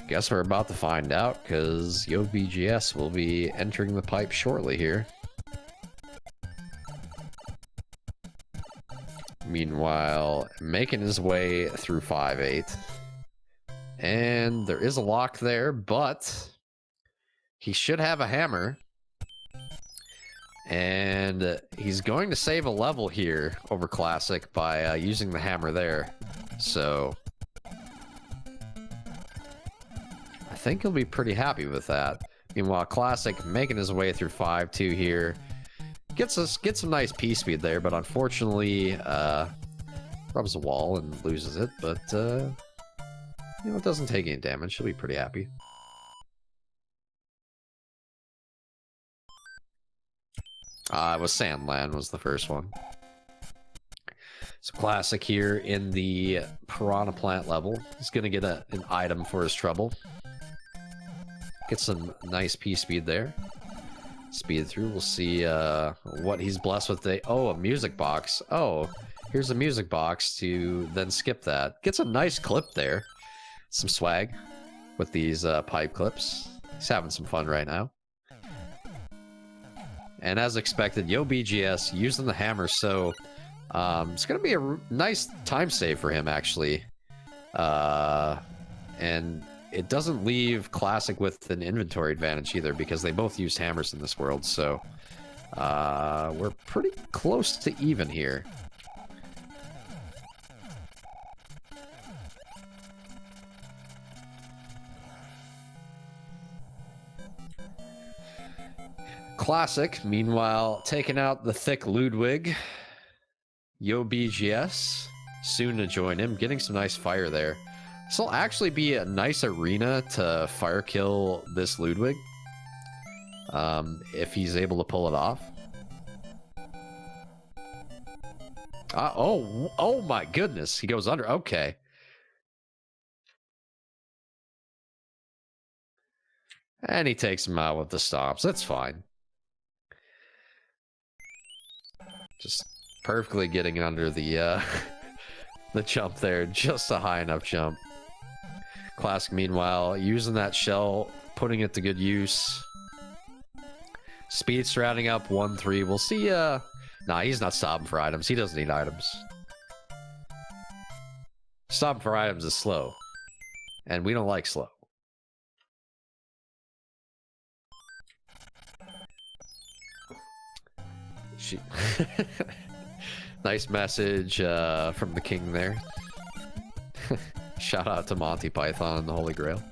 Guess we're about to find out, because YoBGS will be entering the pipe shortly here. Meanwhile, making his way through 5-8. And there is a lock there, but he should have a hammer. And he's going to save a level here over Classic by using the hammer there. So think he'll be pretty happy with that. Meanwhile, Classic making his way through 5-2 here. Gets some nice P speed there, but unfortunately, rubs the wall and loses it. But you know, it doesn't take any damage. She'll be pretty happy. It was Sandland was the first one. So Classic here in the Piranha Plant level. He's going to get an item for his trouble. Get some nice P speed there. Speed through. We'll see what he's blessed with today. Oh, a music box. Oh, here's a music box to then skip that. Gets a nice clip there. Some swag with these pipe clips. He's having some fun right now. And as expected, YoBGS using the hammer, so it's going to be a nice time save for him, actually. And it doesn't leave Classic with an inventory advantage either, because they both used hammers in this world, so we're pretty close to even here. Classic, meanwhile, taking out the thick Ludwig. YoBGS, soon to join him, getting some nice fire there. This will actually be a nice arena to fire kill this Ludwig, if he's able to pull it off. Oh my goodness, he goes under. Okay. And he takes him out with the stops. That's fine. Just perfectly getting under the the jump there. Just a high enough jump. Classic, meanwhile, using that shell, putting it to good use. Speed surrounding up 1-3. We'll see. Nah, he's not stopping for items. He doesn't need items. Stopping for items is slow. And we don't like slow. Nice message from the king there. Shout out to Monty Python and the Holy Grail.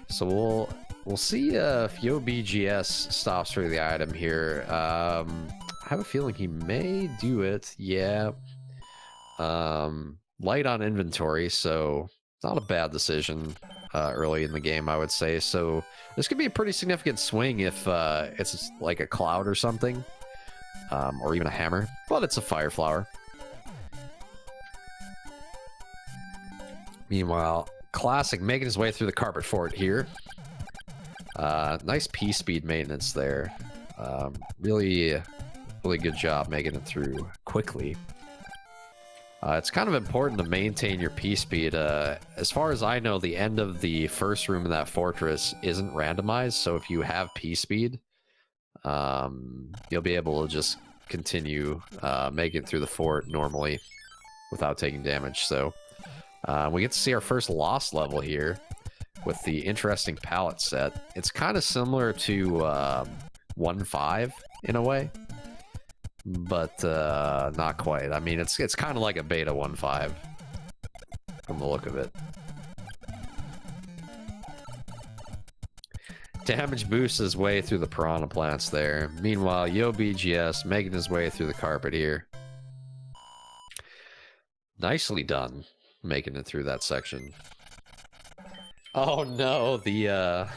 So we'll see if YoBGS stops for the item here. I have a feeling he may do it. Yeah. Light on inventory, so not a bad decision early in the game, I would say. So this could be a pretty significant swing if it's like a cloud or something, or even a hammer, but it's a fire flower. Meanwhile, Classic making his way through the carpet fort here. Nice P speed maintenance there. Really good job making it through quickly. It's kind of important to maintain your P speed. As far as I know, the end of the first room in that fortress isn't randomized, so if you have P speed, you'll be able to just continue making it through the fort normally without taking damage. So we get to see our first lost level here with the interesting palette set. It's kind of similar to 1.5 in a way, but not quite. I mean, it's kind of like a beta 1.5 from the look of it. Damage boosts his way through the piranha plants there. Meanwhile, YoBGS making his way through the carpet here. Nicely done, making it through that section. Oh no, the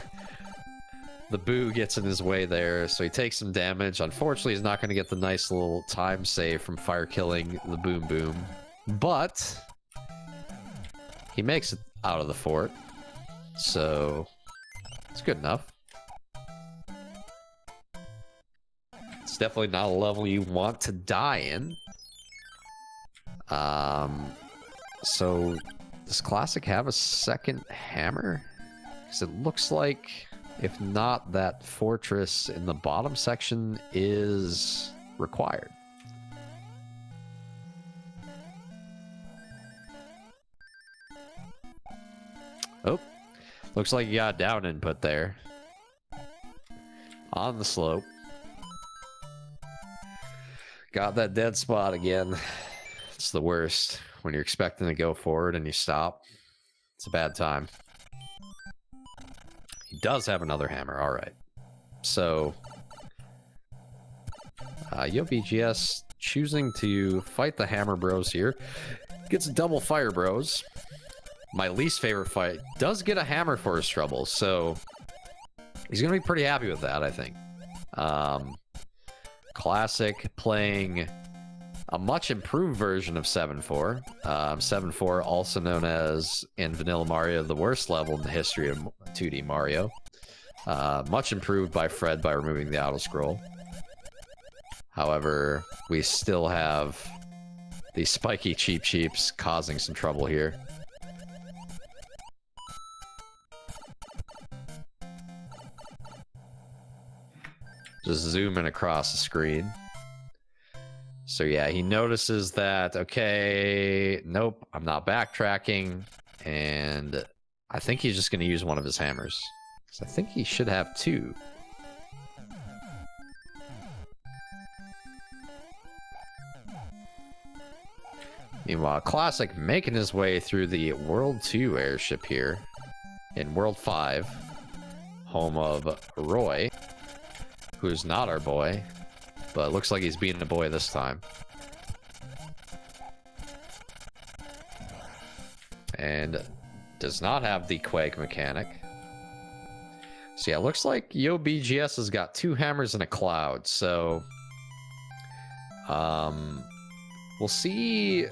boo gets in his way there, so he takes some damage. Unfortunately, he's not going to get the nice little time save from fire killing the boom boom, but he makes it out of the fort, so it's good enough. It's definitely not a level you want to die in. So does Classic have a second hammer? Because it looks like, if not, that fortress in the bottom section is required. Oh, looks like you got down input there. On the slope. Got that dead spot again. It's the worst when you're expecting to go forward and you stop. It's a bad time. He does have another hammer. All right. So, YoBGS choosing to fight the Hammer Bros here. Gets a double Fire Bros. My least favorite fight. Does get a hammer for his trouble, so he's going to be pretty happy with that, I think. Classic playing a much improved version of 7-4. 7-4, also known as, in Vanilla Mario, the worst level in the history of 2D Mario. Much improved by Fred by removing the auto-scroll. However, we still have the spiky Cheep Cheeps causing some trouble here. Just zooming across the screen. So yeah, he notices that, okay, nope, I'm not backtracking, and I think he's just going to use one of his hammers. So I think he should have two. Meanwhile, Classic making his way through the World 2 airship here in World 5, home of Roy, who's not our boy, but looks like he's being a boy this time. And does not have the Quake mechanic. So yeah, looks like YoBGS has got two hammers and a cloud, so we'll see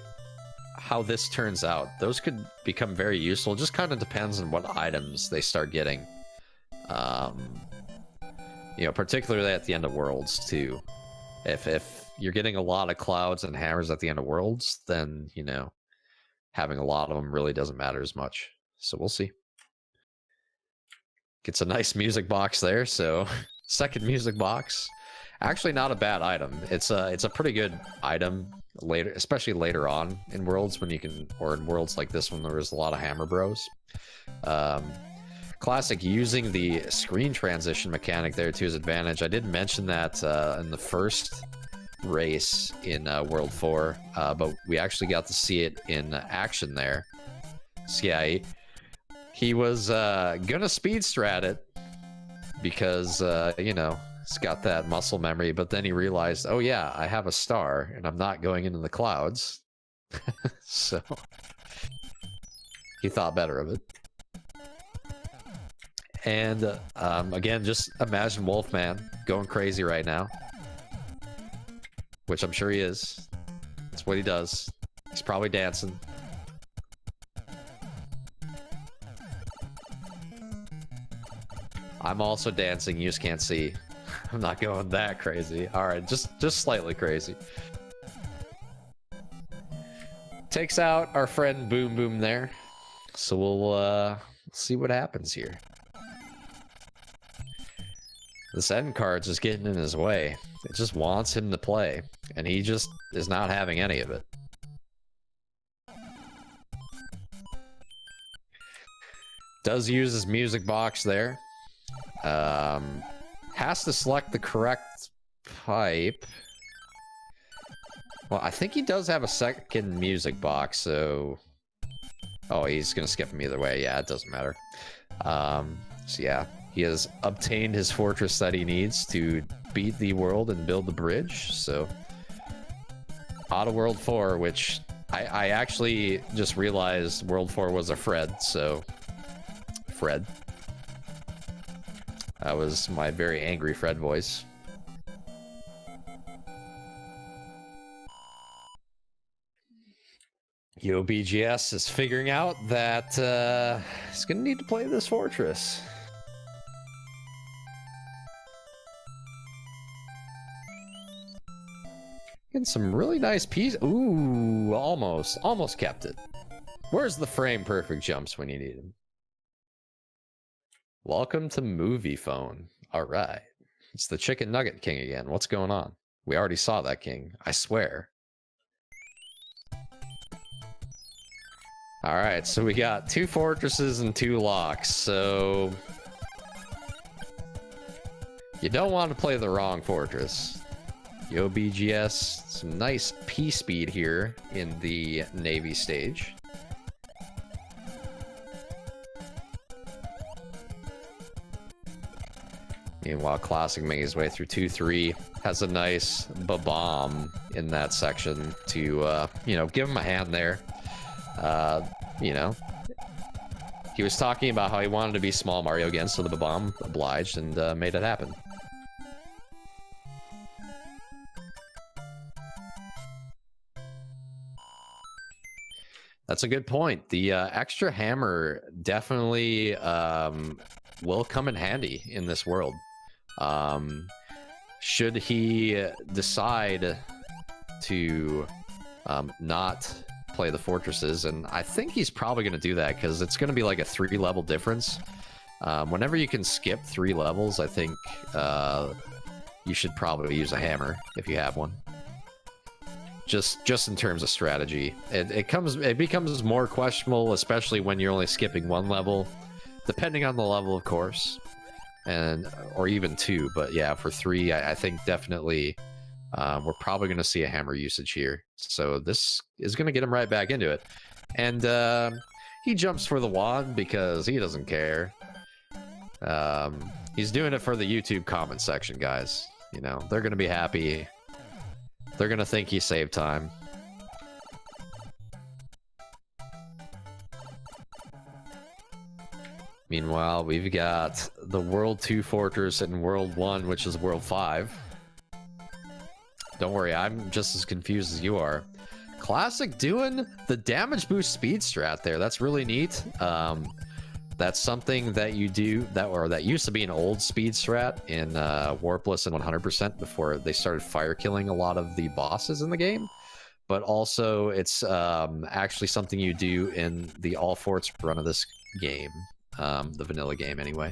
how this turns out. Those could become very useful. It just kind of depends on what items they start getting. You know, particularly at the end of Worlds too. If you're getting a lot of clouds and hammers at the end of Worlds, then, you know, having a lot of them really doesn't matter as much. So we'll see. Gets a nice music box there, so second music box. Actually not a bad item. It's a pretty good item later, especially later on in Worlds when you can, or in Worlds like this one there was a lot of Hammer Bros. Classic using the screen transition mechanic there to his advantage. I did mention that in the first race in World 4, but we actually got to see it in action there. So yeah, he was gonna speed strat it because, you know, he's got that muscle memory, but then he realized, oh yeah, I have a star and I'm not going into the clouds. So he thought better of it. And again, just imagine Wolfman going crazy right now, which I'm sure he is. That's what he does. He's probably dancing. I'm also dancing, you just can't see. I'm not going that crazy. Alright, just slightly crazy. Takes out our friend Boom Boom there. So we'll see what happens here. This end card's just getting in his way. It just wants him to play, and he just is not having any of it. Does use his music box there. Has to select the correct pipe. Well, I think he does have a second music box, so... Oh, he's gonna skip him either way. Yeah, it doesn't matter. So yeah, he has obtained his fortress that he needs to beat the world and build the bridge, so... Out of World 4, which I actually just realized World 4 was a Fred, so... Fred. That was my very angry Fred voice. YoBGS is figuring out that he's gonna need to play this fortress. Getting some really nice pieces. Ooh, almost kept it. Where's the frame perfect jumps when you need them? Welcome to Movie Phone. All right. It's the Chicken Nugget King again. What's going on? We already saw that king. I swear. All right. So we got 2 fortresses and 2 locks. So you don't want to play the wrong fortress. YoBGS, some nice P speed here in the Navy stage. Meanwhile, Classic making his way through 2-3 has a nice bomb in that section to, you know, give him a hand there. You know, he was talking about how he wanted to be small Mario again, so the bomb obliged and made it happen. That's a good point. The extra hammer definitely will come in handy in this world. Should he decide to not play the fortresses, and I think he's probably going to do that because it's going to be like a 3-level difference. Whenever you can skip 3 levels, I think you should probably use a hammer if you have one. Just in terms of strategy, it becomes more questionable, especially when you're only skipping 1 level, depending on the level, of course, or even 2. But yeah, for 3, I think definitely we're probably going to see a hammer usage here. So this is going to get him right back into it, and he jumps for the wand because he doesn't care. He's doing it for the YouTube comment section, guys. You know, they're going to be happy. They're gonna think he saved time. Meanwhile, we've got the World 2 Fortress and World 1, which is World 5. Don't worry, I'm just as confused as you are. Classic doing the damage boost speed strat there. That's really neat. That's something that you do, that used to be an old speed strat in Warpless and 100% before they started fire killing a lot of the bosses in the game. But also, it's actually something you do in the all forts run of this game, the vanilla game anyway.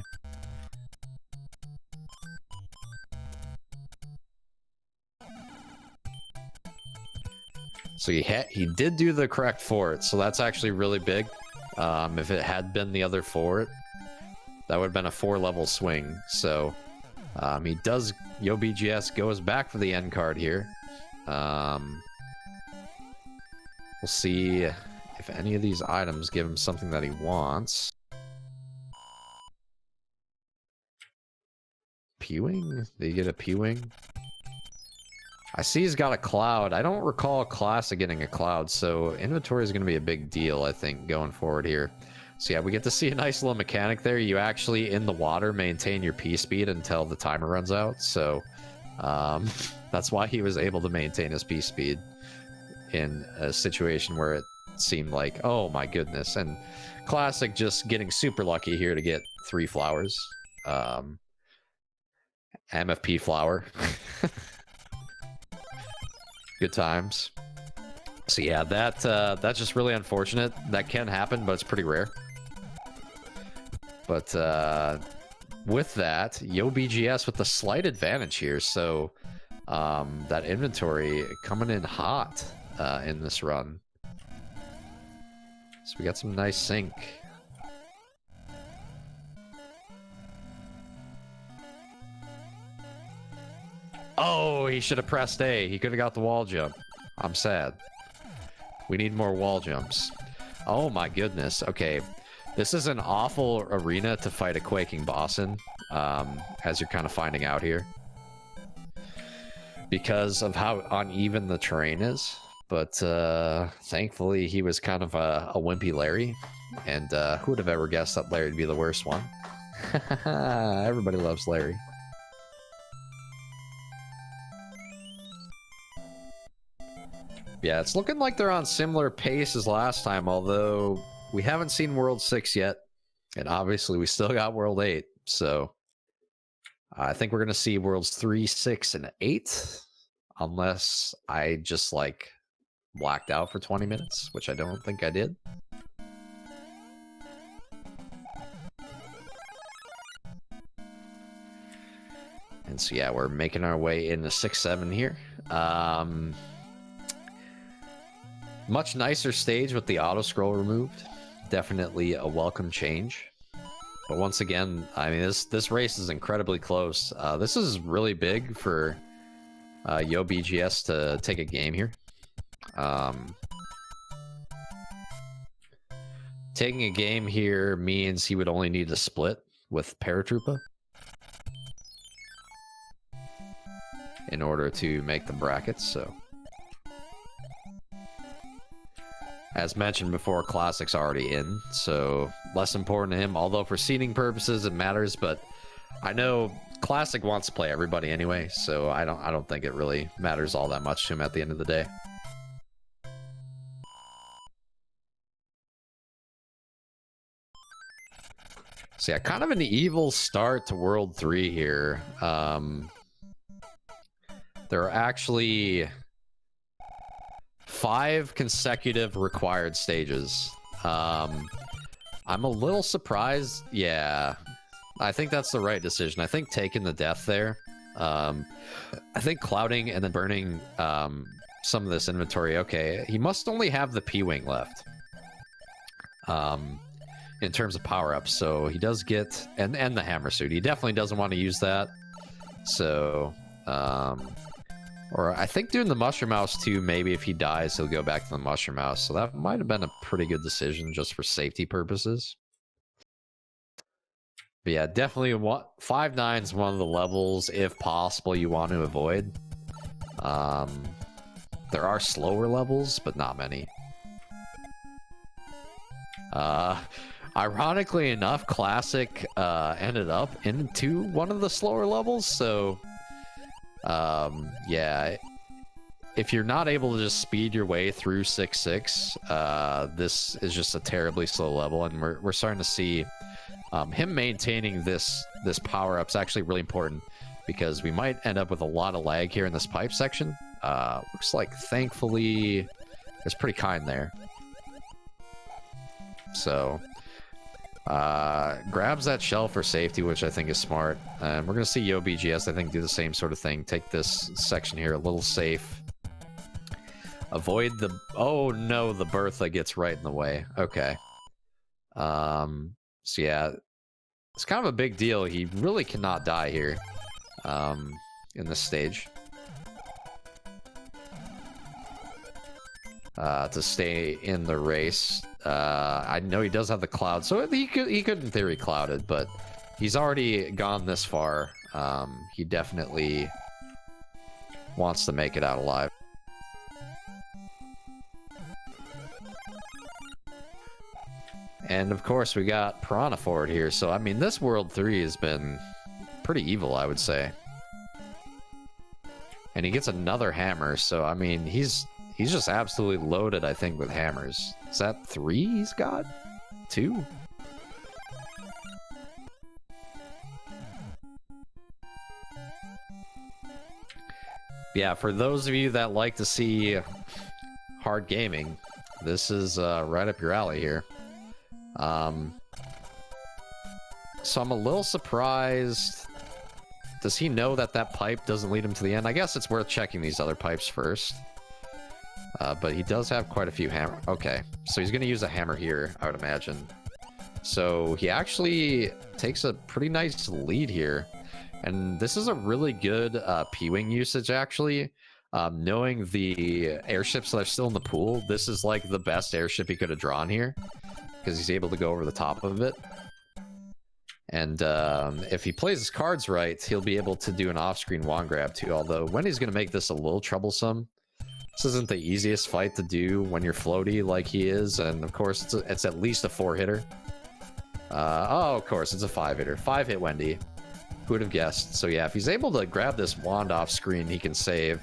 So he did do the correct fort, so that's actually really big. If it had been the other fort, that would have been a 4-level swing. So he does, YoBGS goes back for the end card here. We'll see if any of these items give him something that he wants. Pewing? Did he get a pewing? I see he's got a cloud. I don't recall Classic getting a cloud, so inventory is going to be a big deal, I think, going forward here. So yeah, we get to see a nice little mechanic there. You actually, in the water, maintain your P speed until the timer runs out. So that's why he was able to maintain his P speed in a situation where it seemed like, oh my goodness. And Classic just getting super lucky here to get 3 flowers. MFP flower. Good times. So yeah, that's just really unfortunate. That can happen, but it's pretty rare. But with that, YoBGS with the slight advantage here. So that inventory coming in hot in this run. So we got some nice sync. Oh, he should have pressed A. He could have got the wall jump. I'm sad. We need more wall jumps. Oh my goodness. Okay. This is an awful arena to fight a quaking boss in, as you're kind of finding out here. Because of how uneven the terrain is. But thankfully, he was kind of a wimpy Larry. And who would have ever guessed that Larry would be the worst one? Everybody loves Larry. Yeah, it's looking like they're on similar pace as last time, although we haven't seen World 6 yet. And obviously, we still got World 8. So I think we're going to see Worlds 3, 6, and 8. Unless I just, like, blacked out for 20 minutes, which I don't think I did. And so, yeah, we're making our way into 6-7 here. Much nicer stage with the auto scroll removed. Definitely a welcome change. But once again, I mean, this race is incredibly close. This is really big for YoBGS to take a game here. Taking a game here means he would only need to split with Paratroopa. in order to make the brackets. So, as mentioned before, Classic's already in, so less important to him. Although for seeding purposes, it matters. But I know Classic wants to play everybody anyway, so I don't think it really matters all that much to him at the end of the day. So yeah, kind of an evil start to World 3 here. There are actually 5 consecutive required stages. I'm a little surprised. Yeah, I think that's the right decision. I think taking the death there. I think clouding and then burning some of this inventory. Okay, he must only have the P-Wing left. In terms of power-ups, so he does get and the hammer suit. He definitely doesn't want to use that. So, or I think doing the mushroom mouse too. Maybe if he dies, he'll go back to the mushroom mouse. So that might have been a pretty good decision just for safety purposes. But yeah, definitely 5-9 is one of the levels, if possible, you want to avoid. There are slower levels, but not many. Ironically enough, Classic ended up into one of the slower levels, so yeah, if you're not able to just speed your way through 6-6, this is just a terribly slow level, and we're starting to see him maintaining this power-up is actually really important, because we might end up with a lot of lag here in this pipe section. Looks like, thankfully, it's pretty kind there. So grabs that shell for safety, which I think is smart. And we're gonna see YoBGS, I think, do the same sort of thing. Take this section here a little safe. Avoid the... Oh no, the Bertha gets right in the way. Okay. So yeah, it's kind of a big deal. He really cannot die here in this stage. To stay in the race. I know he does have the cloud, so he could in theory cloud it, but he's already gone this far. He definitely wants to make it out alive. And of course we got Piranha forward here, so I mean this World 3 has been pretty evil, I would say. And he gets another hammer, so I mean he's just absolutely loaded, I think, with hammers. Is that 3 he's got? 2? Yeah, for those of you that like to see hard gaming, this is right up your alley here. So I'm a little surprised. Does he know that that pipe doesn't lead him to the end? I guess it's worth checking these other pipes first. But he does have quite a few hammer. Okay, so he's going to use a hammer here, I would imagine. So he actually takes a pretty nice lead here. And this is a really good P-Wing usage, actually. Knowing the airships that are still in the pool, this is like the best airship he could have drawn here, because he's able to go over the top of it. And if he plays his cards right, he'll be able to do an off-screen wand grab too, although Wendy's going to make this a little troublesome. This isn't the easiest fight to do when you're floaty like he is, and of course it's at least a 4-hitter. Oh, of course, it's a 5-hitter. 5-hit Wendy. Who would have guessed? So yeah, if he's able to grab this wand off screen, he can save.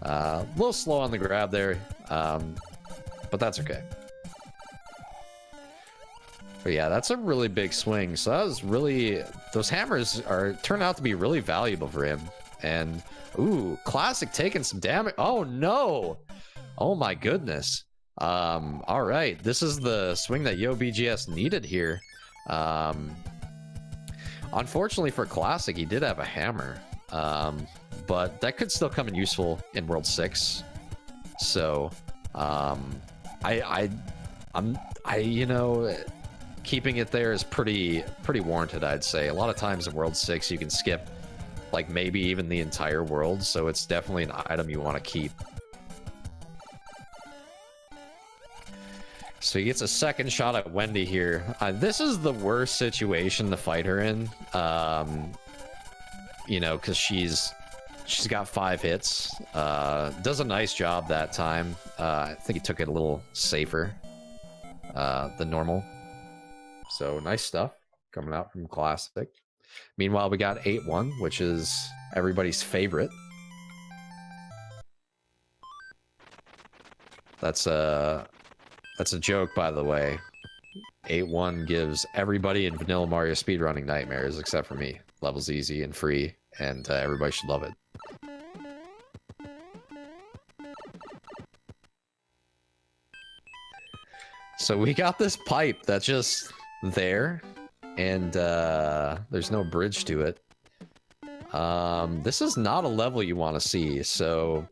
A little slow on the grab there, but that's okay. But yeah, that's a really big swing. So that was really... Those hammers turn out to be really valuable for him. And, ooh, Classic taking some damage. Oh, no! Oh, my goodness. All right. This is the swing that YoBGS needed here. Unfortunately for Classic, he did have a hammer. But that could still come in useful in World 6. So, you know... Keeping it there is pretty warranted, I'd say. A lot of times in World 6 you can skip like maybe even the entire world, so it's definitely an item you want to keep. So he gets a second shot at Wendy here. This is the worst situation to fight her in, you know, because she's She's got 5 hits. Does a nice job that time. I think he took it a little safer than normal. So nice stuff coming out from Classic. Meanwhile, we got 8-1, which is everybody's favorite. That's a joke, by the way. 8-1 gives everybody in Vanilla Mario speedrunning nightmares, except for me. Level's easy and free, and everybody should love it. So we got this pipe that's just there, and there's no bridge to it. This is not a level you want to see, so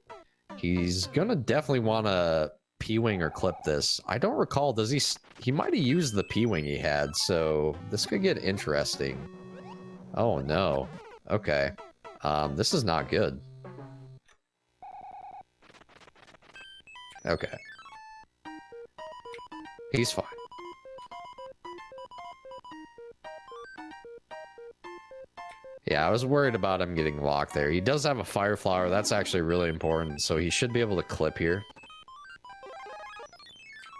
he's gonna definitely want to P-wing or clip this. I don't recall, does he might have used the P-wing he had, so this could get interesting. Oh no. Okay. This is not good. Okay. He's fine. Yeah, I was worried about him getting locked there. He does have a fire flower. That's actually really important, so he should be able to clip here.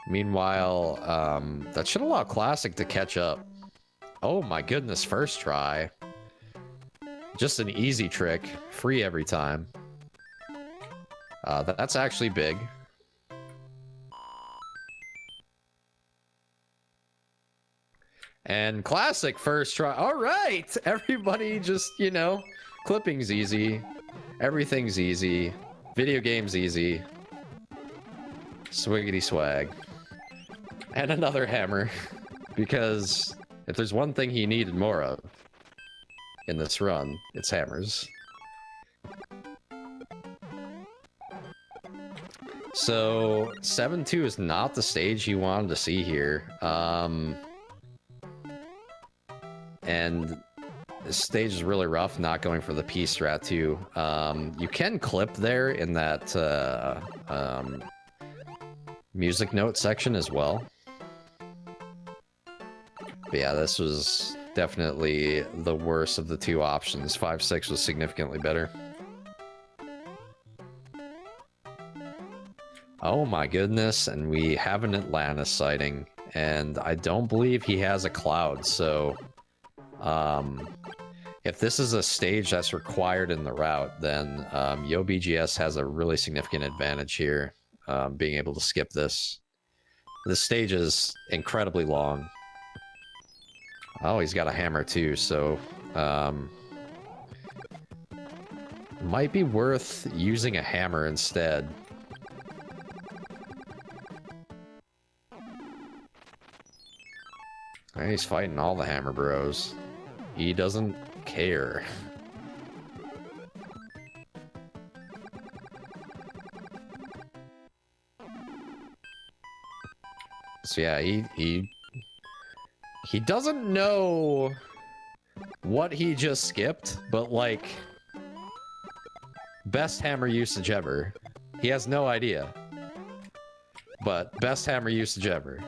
Meanwhile, that should allow Classic to catch up. Oh my goodness, first try. Just an easy trick. Free every time. That's actually big. And Classic first try. All right, everybody just, you know, clipping's easy. Everything's easy. Video game's easy. Swiggity swag. And another hammer. Because if there's one thing he needed more of in this run, it's hammers. So 7-2 is not the stage he wanted to see here. And this stage is really rough, not going for the P strat too. You can clip there in that music note section as well. But yeah, this was definitely the worst of the two options. 5-6 was significantly better. Oh my goodness, and we have an Atlantis sighting, and I don't believe he has a cloud, so if this is a stage that's required in the route, then YoBGS has a really significant advantage here, being able to skip this. This stage is incredibly long. Oh, he's got a hammer too, so might be worth using a hammer instead. And he's fighting all the hammer bros. He doesn't care. So yeah, he doesn't know what he just skipped, but like, best hammer usage ever. He has no idea. But best hammer usage ever.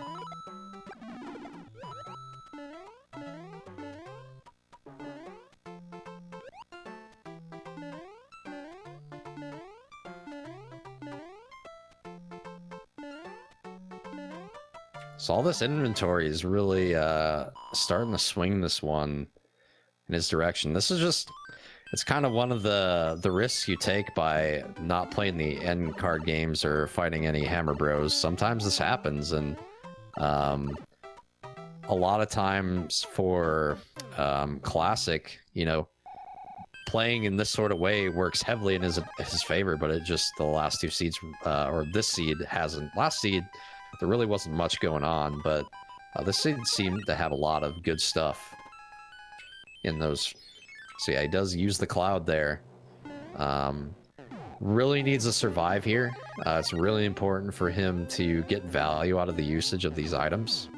So all this inventory is really starting to swing this one in his direction. This is just, it's kind of one of the risks you take by not playing the end card games or fighting any hammer bros. Sometimes this happens, and a lot of times for Classic, you know, playing in this sort of way works heavily in his favor, but it just, the last two seeds, or this seed hasn't. Last seed, there really wasn't much going on, but this seed seemed to have a lot of good stuff in those. So yeah, he does use the cloud there. Really needs to survive here. It's really important for him to get value out of the usage of these items.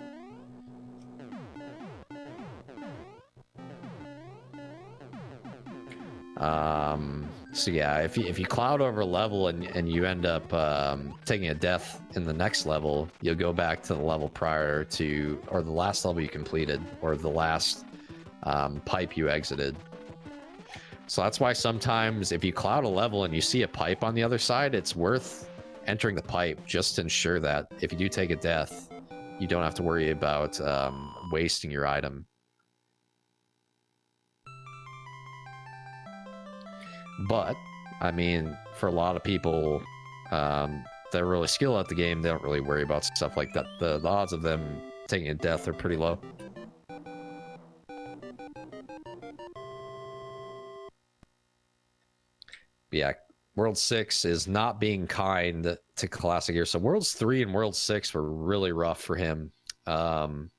So yeah, if you cloud over a level and you end up taking a death in the next level, you'll go back to the level prior to, or the last level you completed, or the last pipe you exited. So that's why sometimes if you cloud a level and you see a pipe on the other side, it's worth entering the pipe just to ensure that if you do take a death, you don't have to worry about wasting your item. But, I mean, for a lot of people that are really skilled at the game, they don't really worry about stuff like that. The odds of them taking a death are pretty low. Yeah, World 6 is not being kind to Classic here. So Worlds 3 and World 6 were really rough for him. And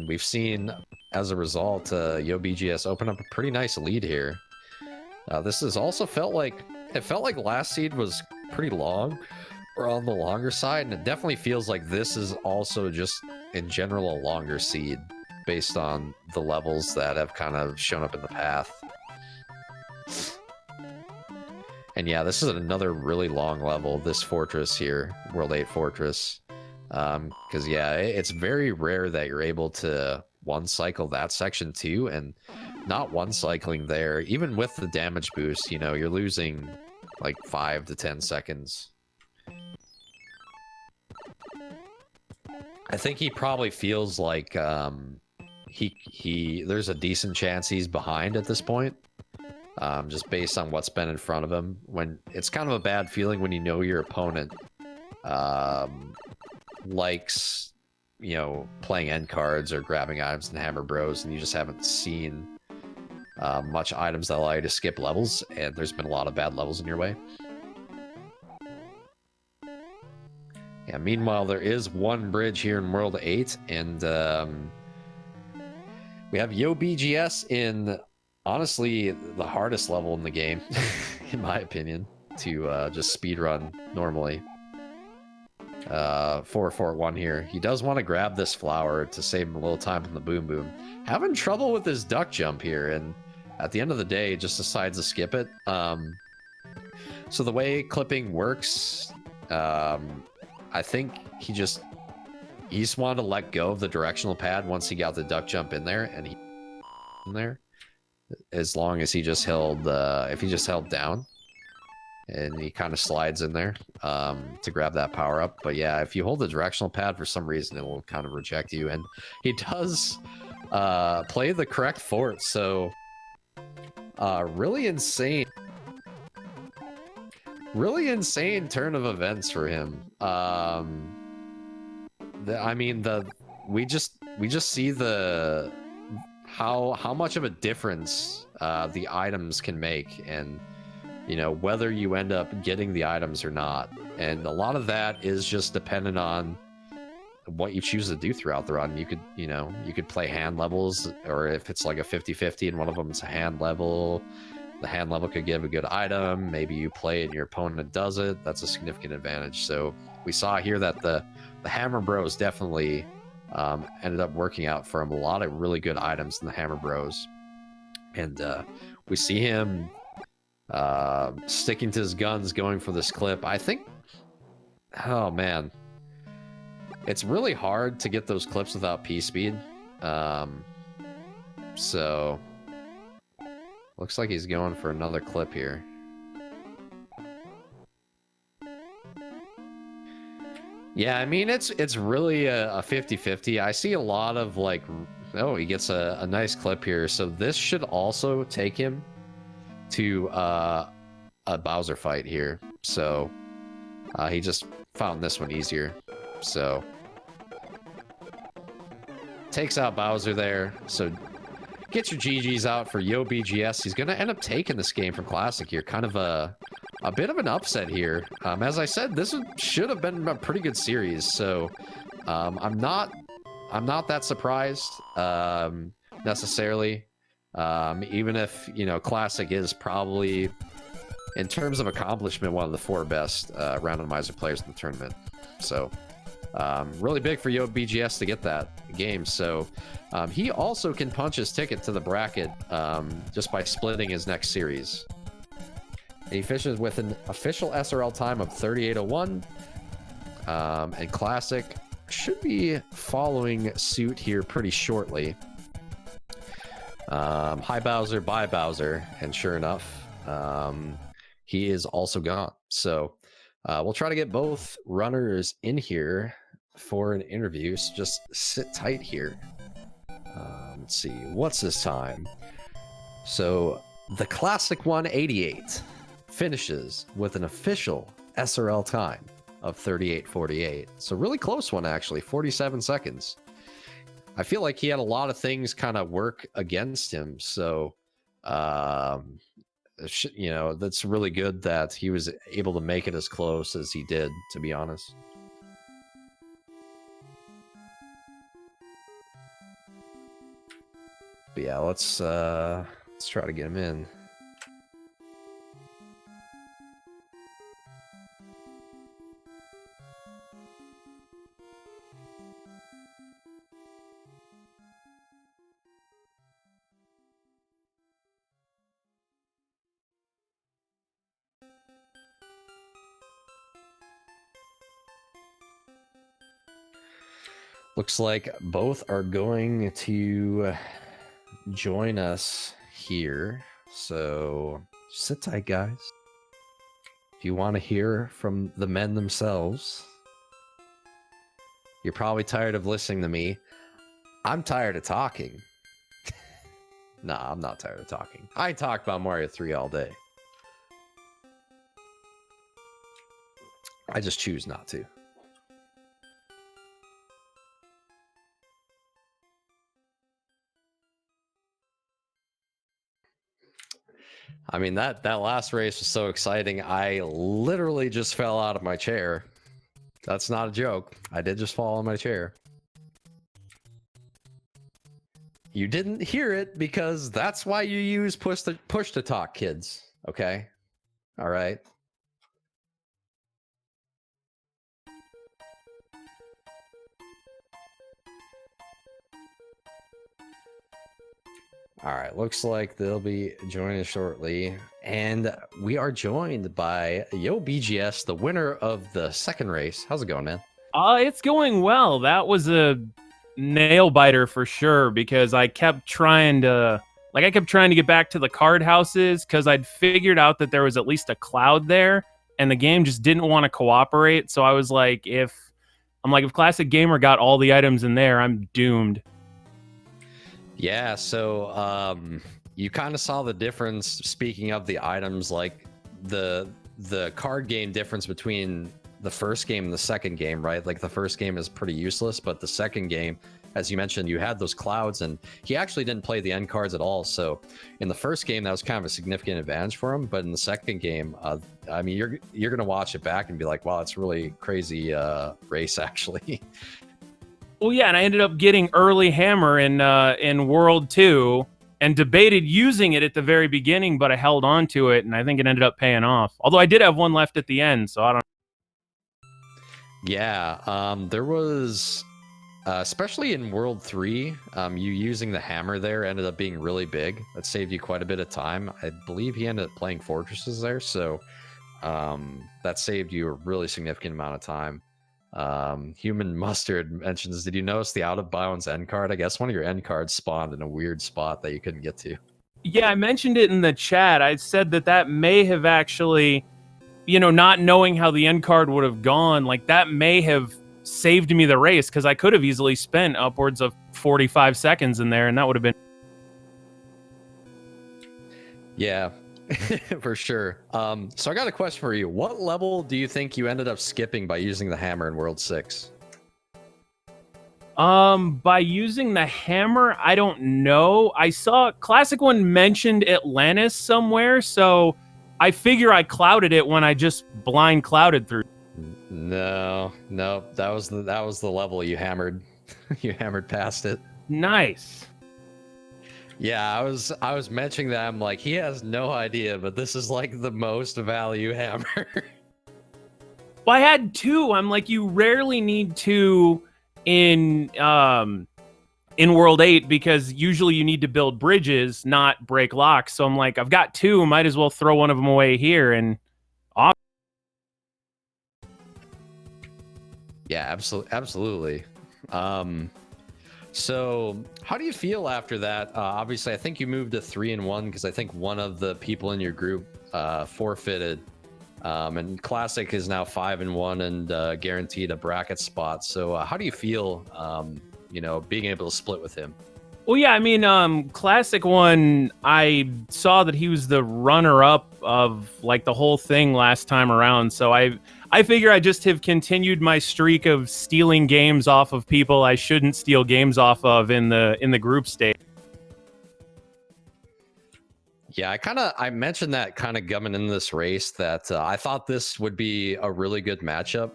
we've seen, as a result, YoBGS open up a pretty nice lead here. This has also felt like last seed was pretty long, or on the longer side, and it definitely feels like this is also just in general a longer seed based on the levels that have kind of shown up in the path. And yeah, this is another really long level, this fortress here, World 8 Fortress. Because yeah, it's very rare that you're able to one cycle that section too, and not one cycling there, even with the damage boost, you know, you're losing like 5 to 10 seconds. I think he probably feels like there's a decent chance he's behind at this point. Just based on what's been in front of him. When it's kind of a bad feeling when you know your opponent likes, you know, playing end cards or grabbing items in Hammer Bros, and you just haven't seen much items that allow you to skip levels, and there's been a lot of bad levels in your way. Yeah, meanwhile, there is one bridge here in World 8, and we have YoBGS in, honestly, the hardest level in the game, in my opinion, to just speedrun normally. 441 here. He does want to grab this flower to save him a little time on the boom boom. Having trouble with his duck jump here, and at the end of the day, just decides to skip it. So the way clipping works, I think he just wanted to let go of the directional pad once he got the duck jump in there, and he in there. As long as he just held, if he just held down, and he kind of slides in there to grab that power up. But yeah, if you hold the directional pad, for some reason it will kind of reject you, and he does play the correct fort. So really insane turn of events for him. I mean, we just see how much of a difference the items can make, and you know, whether you end up getting the items or not. And a lot of that is just dependent on what you choose to do throughout the run. You could, you know, you could play hand levels, or if it's like a 50-50 and one of them is a hand level, the hand level could give a good item. Maybe you play it and your opponent does it. That's a significant advantage. So we saw here that the Hammer Bros definitely ended up working out for him. A lot of really good items in the Hammer Bros. And we see him sticking to his guns, going for this clip. I think, oh man, it's really hard to get those clips without P-speed. So looks like he's going for another clip here. Yeah, I mean, it's really a 50-50. I see a lot of like, oh, he gets a nice clip here. So this should also take him to a Bowser fight here. So he just found this one easier. So takes out Bowser there. So get your GGs out for YoBGS. He's going to end up taking this game from Classic here. Kind of a bit of an upset here. As I said, this should have been a pretty good series. So I'm not that surprised necessarily. Even if, you know, Classic is probably, in terms of accomplishment, one of the 4 best randomizer players in the tournament. So really big for YoBGS to get that game. So he also can punch his ticket to the bracket just by splitting his next series. And he finishes with an official SRL time of 38:01. And Classic should be following suit here pretty shortly. Hi Bowser, bye Bowser, and sure enough, he is also gone. So we'll try to get both runners in here for an interview. So just sit tight here. Let's see, what's this time? So TheClassicOne88 finishes with an official SRL time of 38:48. So really close one, actually, 47 seconds. I feel like he had a lot of things kind of work against him. So, you know, that's really good that he was able to make it as close as he did, to be honest. But yeah, let's try to get him in. Looks like both are going to join us here. So sit tight, guys. If you want to hear from the men themselves, you're probably tired of listening to me. I'm tired of talking. Nah, I'm not tired of talking. I talk about Mario 3 all day. I just choose not to. I mean, that last race was so exciting. I literally just fell out of my chair. That's not a joke. I did just fall on my chair. You didn't hear it because that's why you use push to talk, kids. Okay? All right. All right, looks like they'll be joining shortly. And we are joined by YoBGS, the winner of the second race. How's it going, man? It's going well. That was a nail biter for sure because I kept trying to get back to the card houses because I'd figured out that there was at least a cloud there and the game just didn't want to cooperate. So I was like, if Classic Gamer got all the items in there, I'm doomed. Yeah, so you kind of saw the difference. Speaking of the items, like the card game difference between the first game and the second game, right? Like the first game is pretty useless, but the second game, as you mentioned, you had those clouds, and he actually didn't play the end cards at all. So in the first game, that was kind of a significant advantage for him. But in the second game, I mean, you're gonna watch it back and be like, wow, it's really crazy race actually. Well, yeah, and I ended up getting early hammer in World 2 and debated using it at the very beginning, but I held on to it, and I think it ended up paying off. Although I did have one left at the end, so I don't. Yeah, there was, especially in World 3, you using the hammer there ended up being really big. That saved you quite a bit of time. I believe he ended up playing Fortresses there, so that saved you a really significant amount of time. Human Mustard mentions, did you notice the out of bounds end card? I guess one of your end cards spawned in a weird spot that you couldn't get to. Yeah, I mentioned it in the chat. I said that may have actually, you know, not knowing how the end card would have gone, like that may have saved me the race because I could have easily spent upwards of 45 seconds in there and that would have been. Yeah. For sure. So I got a question for you. What level do you think you ended up skipping by using the hammer in World 6? By using the hammer, I don't know. I saw Classic One mentioned Atlantis somewhere, so I figure I clouded it when I just blind clouded through. No, that was the level you hammered. You hammered past it. Nice. Yeah, I was mentioning that. I'm like, he has no idea, but this is like the most value hammer. Well, I had two. I'm like, you rarely need two in World 8 because usually you need to build bridges, not break locks. So I'm like, I've got two, might as well throw one of them away here and off. Yeah, absolutely. So, how do you feel after that? Obviously, I think you moved to 3-1 because I think one of the people in your group forfeited, and Classic is now 5-1 and guaranteed a bracket spot. So, how do you feel? Being able to split with him. Well, yeah, I mean, Classic One, I saw that he was the runner-up of like the whole thing last time around, so I figure I just have continued my streak of stealing games off of people I shouldn't steal games off of in the group stage. Yeah, I mentioned that kind of coming into this race that I thought this would be a really good matchup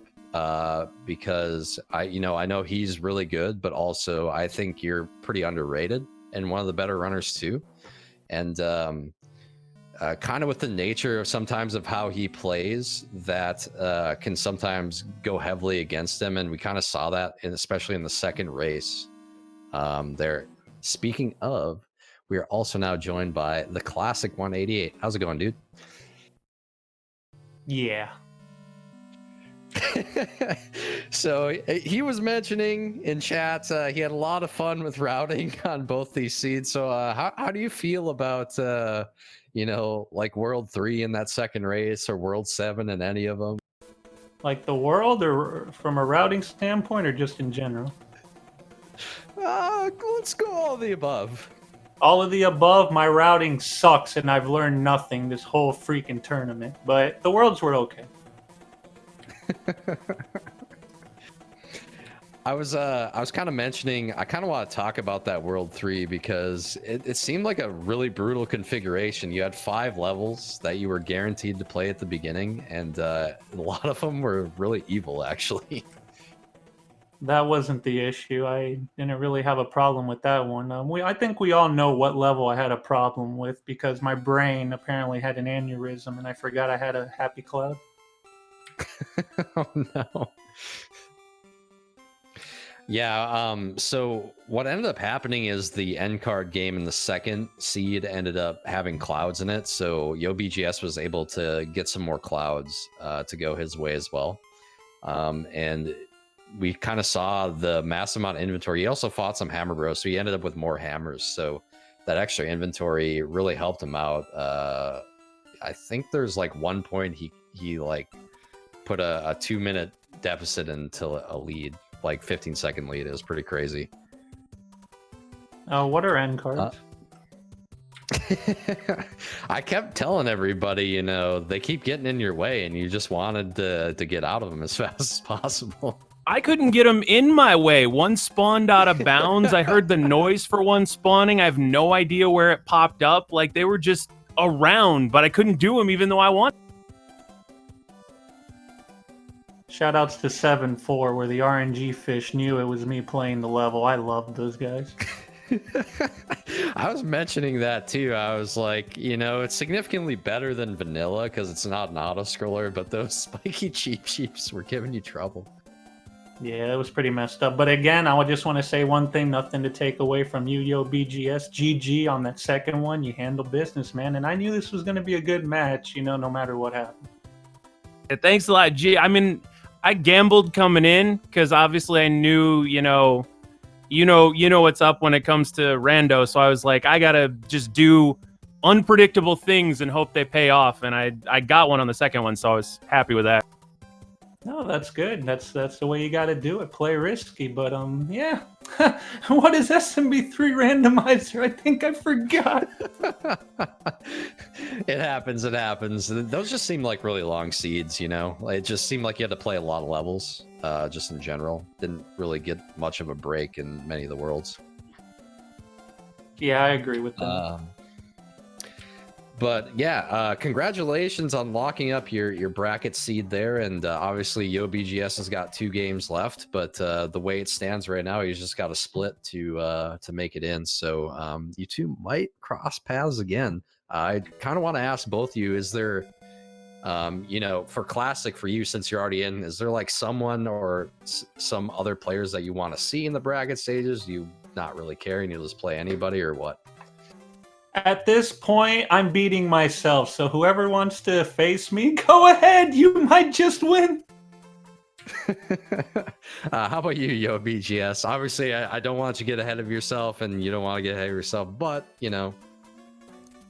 because I know he's really good, but also I think you're pretty underrated and one of the better runners too. And kind of with the nature of sometimes of how he plays, that can sometimes go heavily against him, and we kind of saw that, especially in the second race. There. Speaking of. We are also now joined by TheClassicOne88. How's it going, dude? Yeah. So he was mentioning in chat he had a lot of fun with routing on both these seeds. So how do you feel about like World 3 in that second race or World 7 in any of them? Like the world, or from a routing standpoint, or just in general? Let's go all the above. All of the above. My routing sucks, and I've learned nothing this whole freaking tournament. But the worlds were okay. I was kind of mentioning, I kind of want to talk about that World 3 because it seemed like a really brutal configuration. You had 5 levels that you were guaranteed to play at the beginning, and a lot of them were really evil, actually. That wasn't the issue. I didn't really have a problem with that one. I think we all know what level I had a problem with because my brain apparently had an aneurysm and I forgot I had a happy cloud. Oh no. Yeah, so what ended up happening is the end card game in the second seed ended up having clouds in it, so YoBGS was able to get some more clouds to go his way as well. And we kind of saw the massive amount of inventory. He also fought some hammer bros, so he ended up with more hammers. So that extra inventory really helped him out. I think there's like one point he like put a 2-minute deficit into a lead, like 15-second lead. It was pretty crazy. What are end cards? I kept telling everybody, they keep getting in your way, and you just wanted to get out of them as fast as possible. I couldn't get them in my way. One spawned out of bounds. I heard the noise for one spawning. I have no idea where it popped up. Like, they were just around, but I couldn't do them even though I wanted. Shoutouts to 7-4, where the RNG fish knew it was me playing the level. I loved those guys. I was mentioning that too. I was like, it's significantly better than vanilla because it's not an auto-scroller, but those spiky cheap sheeps were giving you trouble. Yeah, it was pretty messed up. But again, I just want to say one thing, nothing to take away from you, YoBGS. GG on that second one. You handled business, man. And I knew this was going to be a good match, no matter what happened. Yeah, thanks a lot, G. I mean, I gambled coming in because obviously I knew, you know what's up when it comes to rando. So I was like, I got to just do unpredictable things and hope they pay off. And I got one on the second one, so I was happy with that. No, that's good. That's the way you got to do it. Play risky, but yeah. What is SMB3 randomizer? I think I forgot. It happens. Those just seem like really long seeds, It just seemed like you had to play a lot of levels, just in general. Didn't really get much of a break in many of the worlds. Yeah, I agree with that. But yeah, congratulations on locking up your bracket seed there, and obviously YoBGS has got 2 games left. But the way it stands right now, he's just got a split to make it in. So you two might cross paths again. I kind of want to ask both of you: is there, for Classic, for you since you're already in, is there like someone or some other players that you want to see in the bracket stages? You not really caring, you just play anybody or what? At this point, I'm beating myself, so whoever wants to face me, go ahead. You might just win. How about you, YoBGS? Obviously, I don't want you to get ahead of yourself, and you don't want to get ahead of yourself, but, you know.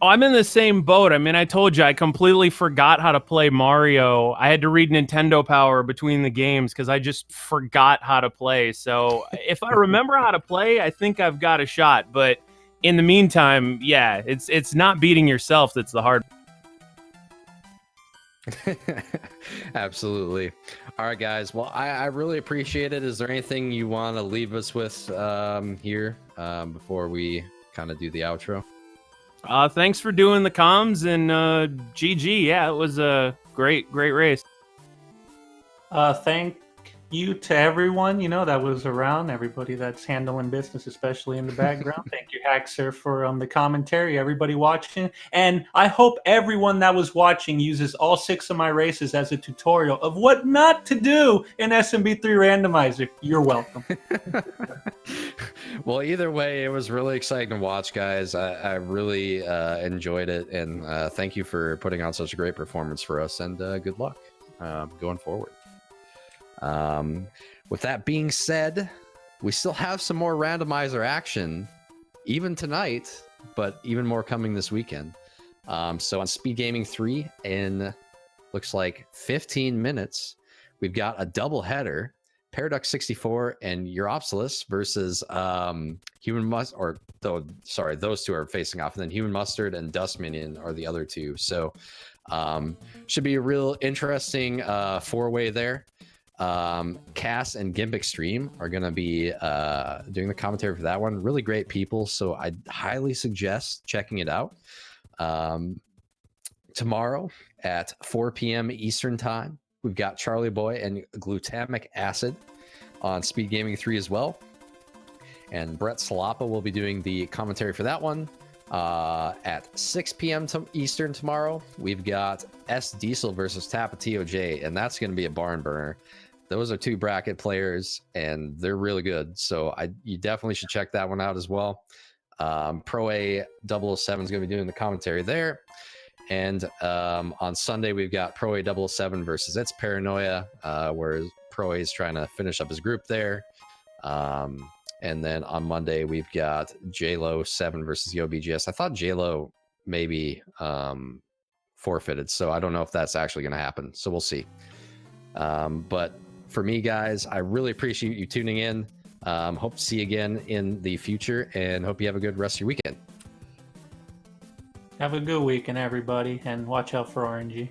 Oh, I'm in the same boat. I mean, I told you I completely forgot how to play Mario. I had to read Nintendo Power between the games because I just forgot how to play. So if I remember how to play, I think I've got a shot. But in the meantime, yeah, it's not beating yourself that's the hard. Absolutely. All right, guys. Well, I really appreciate it. Is there anything you want to leave us with here before we kind of do the outro? Thanks for doing the comms, and GG. Yeah, it was a great race. Thank you to everyone, that was around, everybody that's handling business, especially in the background. Thank you, Haxer, for the commentary, everybody watching. And I hope everyone that was watching uses all 6 of my races as a tutorial of what not to do in SMB3 Randomizer. You're welcome. Well, either way, it was really exciting to watch, guys. I really enjoyed it, and thank you for putting on such a great performance for us, and good luck going forward. With that being said, we still have some more randomizer action even tonight, but even more coming this weekend. So on SpeedGaming 3, in looks like 15 minutes, we've got a double header. Paradox 64 and Europolus versus Human Mustard, or sorry, those two are facing off, and then Human Mustard and Dust Minion are the other two. So should be a real interesting 4-way there. Cass and Gimp Extreme are going to be doing the commentary for that one. Really great people, so I highly suggest checking it out. Tomorrow at 4 p.m. Eastern Time, we've got Charlie Boy and Glutamic Acid on SpeedGaming 3 as well. And Brett Salapa will be doing the commentary for that one. At 6 p.m. Eastern tomorrow, we've got S Diesel versus Tapatio J, and that's going to be a barn burner. Those are 2 bracket players, and they're really good. So you definitely should check that one out as well. Pro A 007 is going to be doing the commentary there. And on Sunday, we've got Pro A 007 versus It's Paranoia, where Pro A is trying to finish up his group there. And then on Monday, we've got JLo 7 versus YoBGS. I thought JLo maybe forfeited, so I don't know if that's actually going to happen. So we'll see. But for me, guys, I really appreciate you tuning in. Hope to see you again in the future, and hope you have a good rest of your weekend. Have a good weekend, everybody, and watch out for RNG.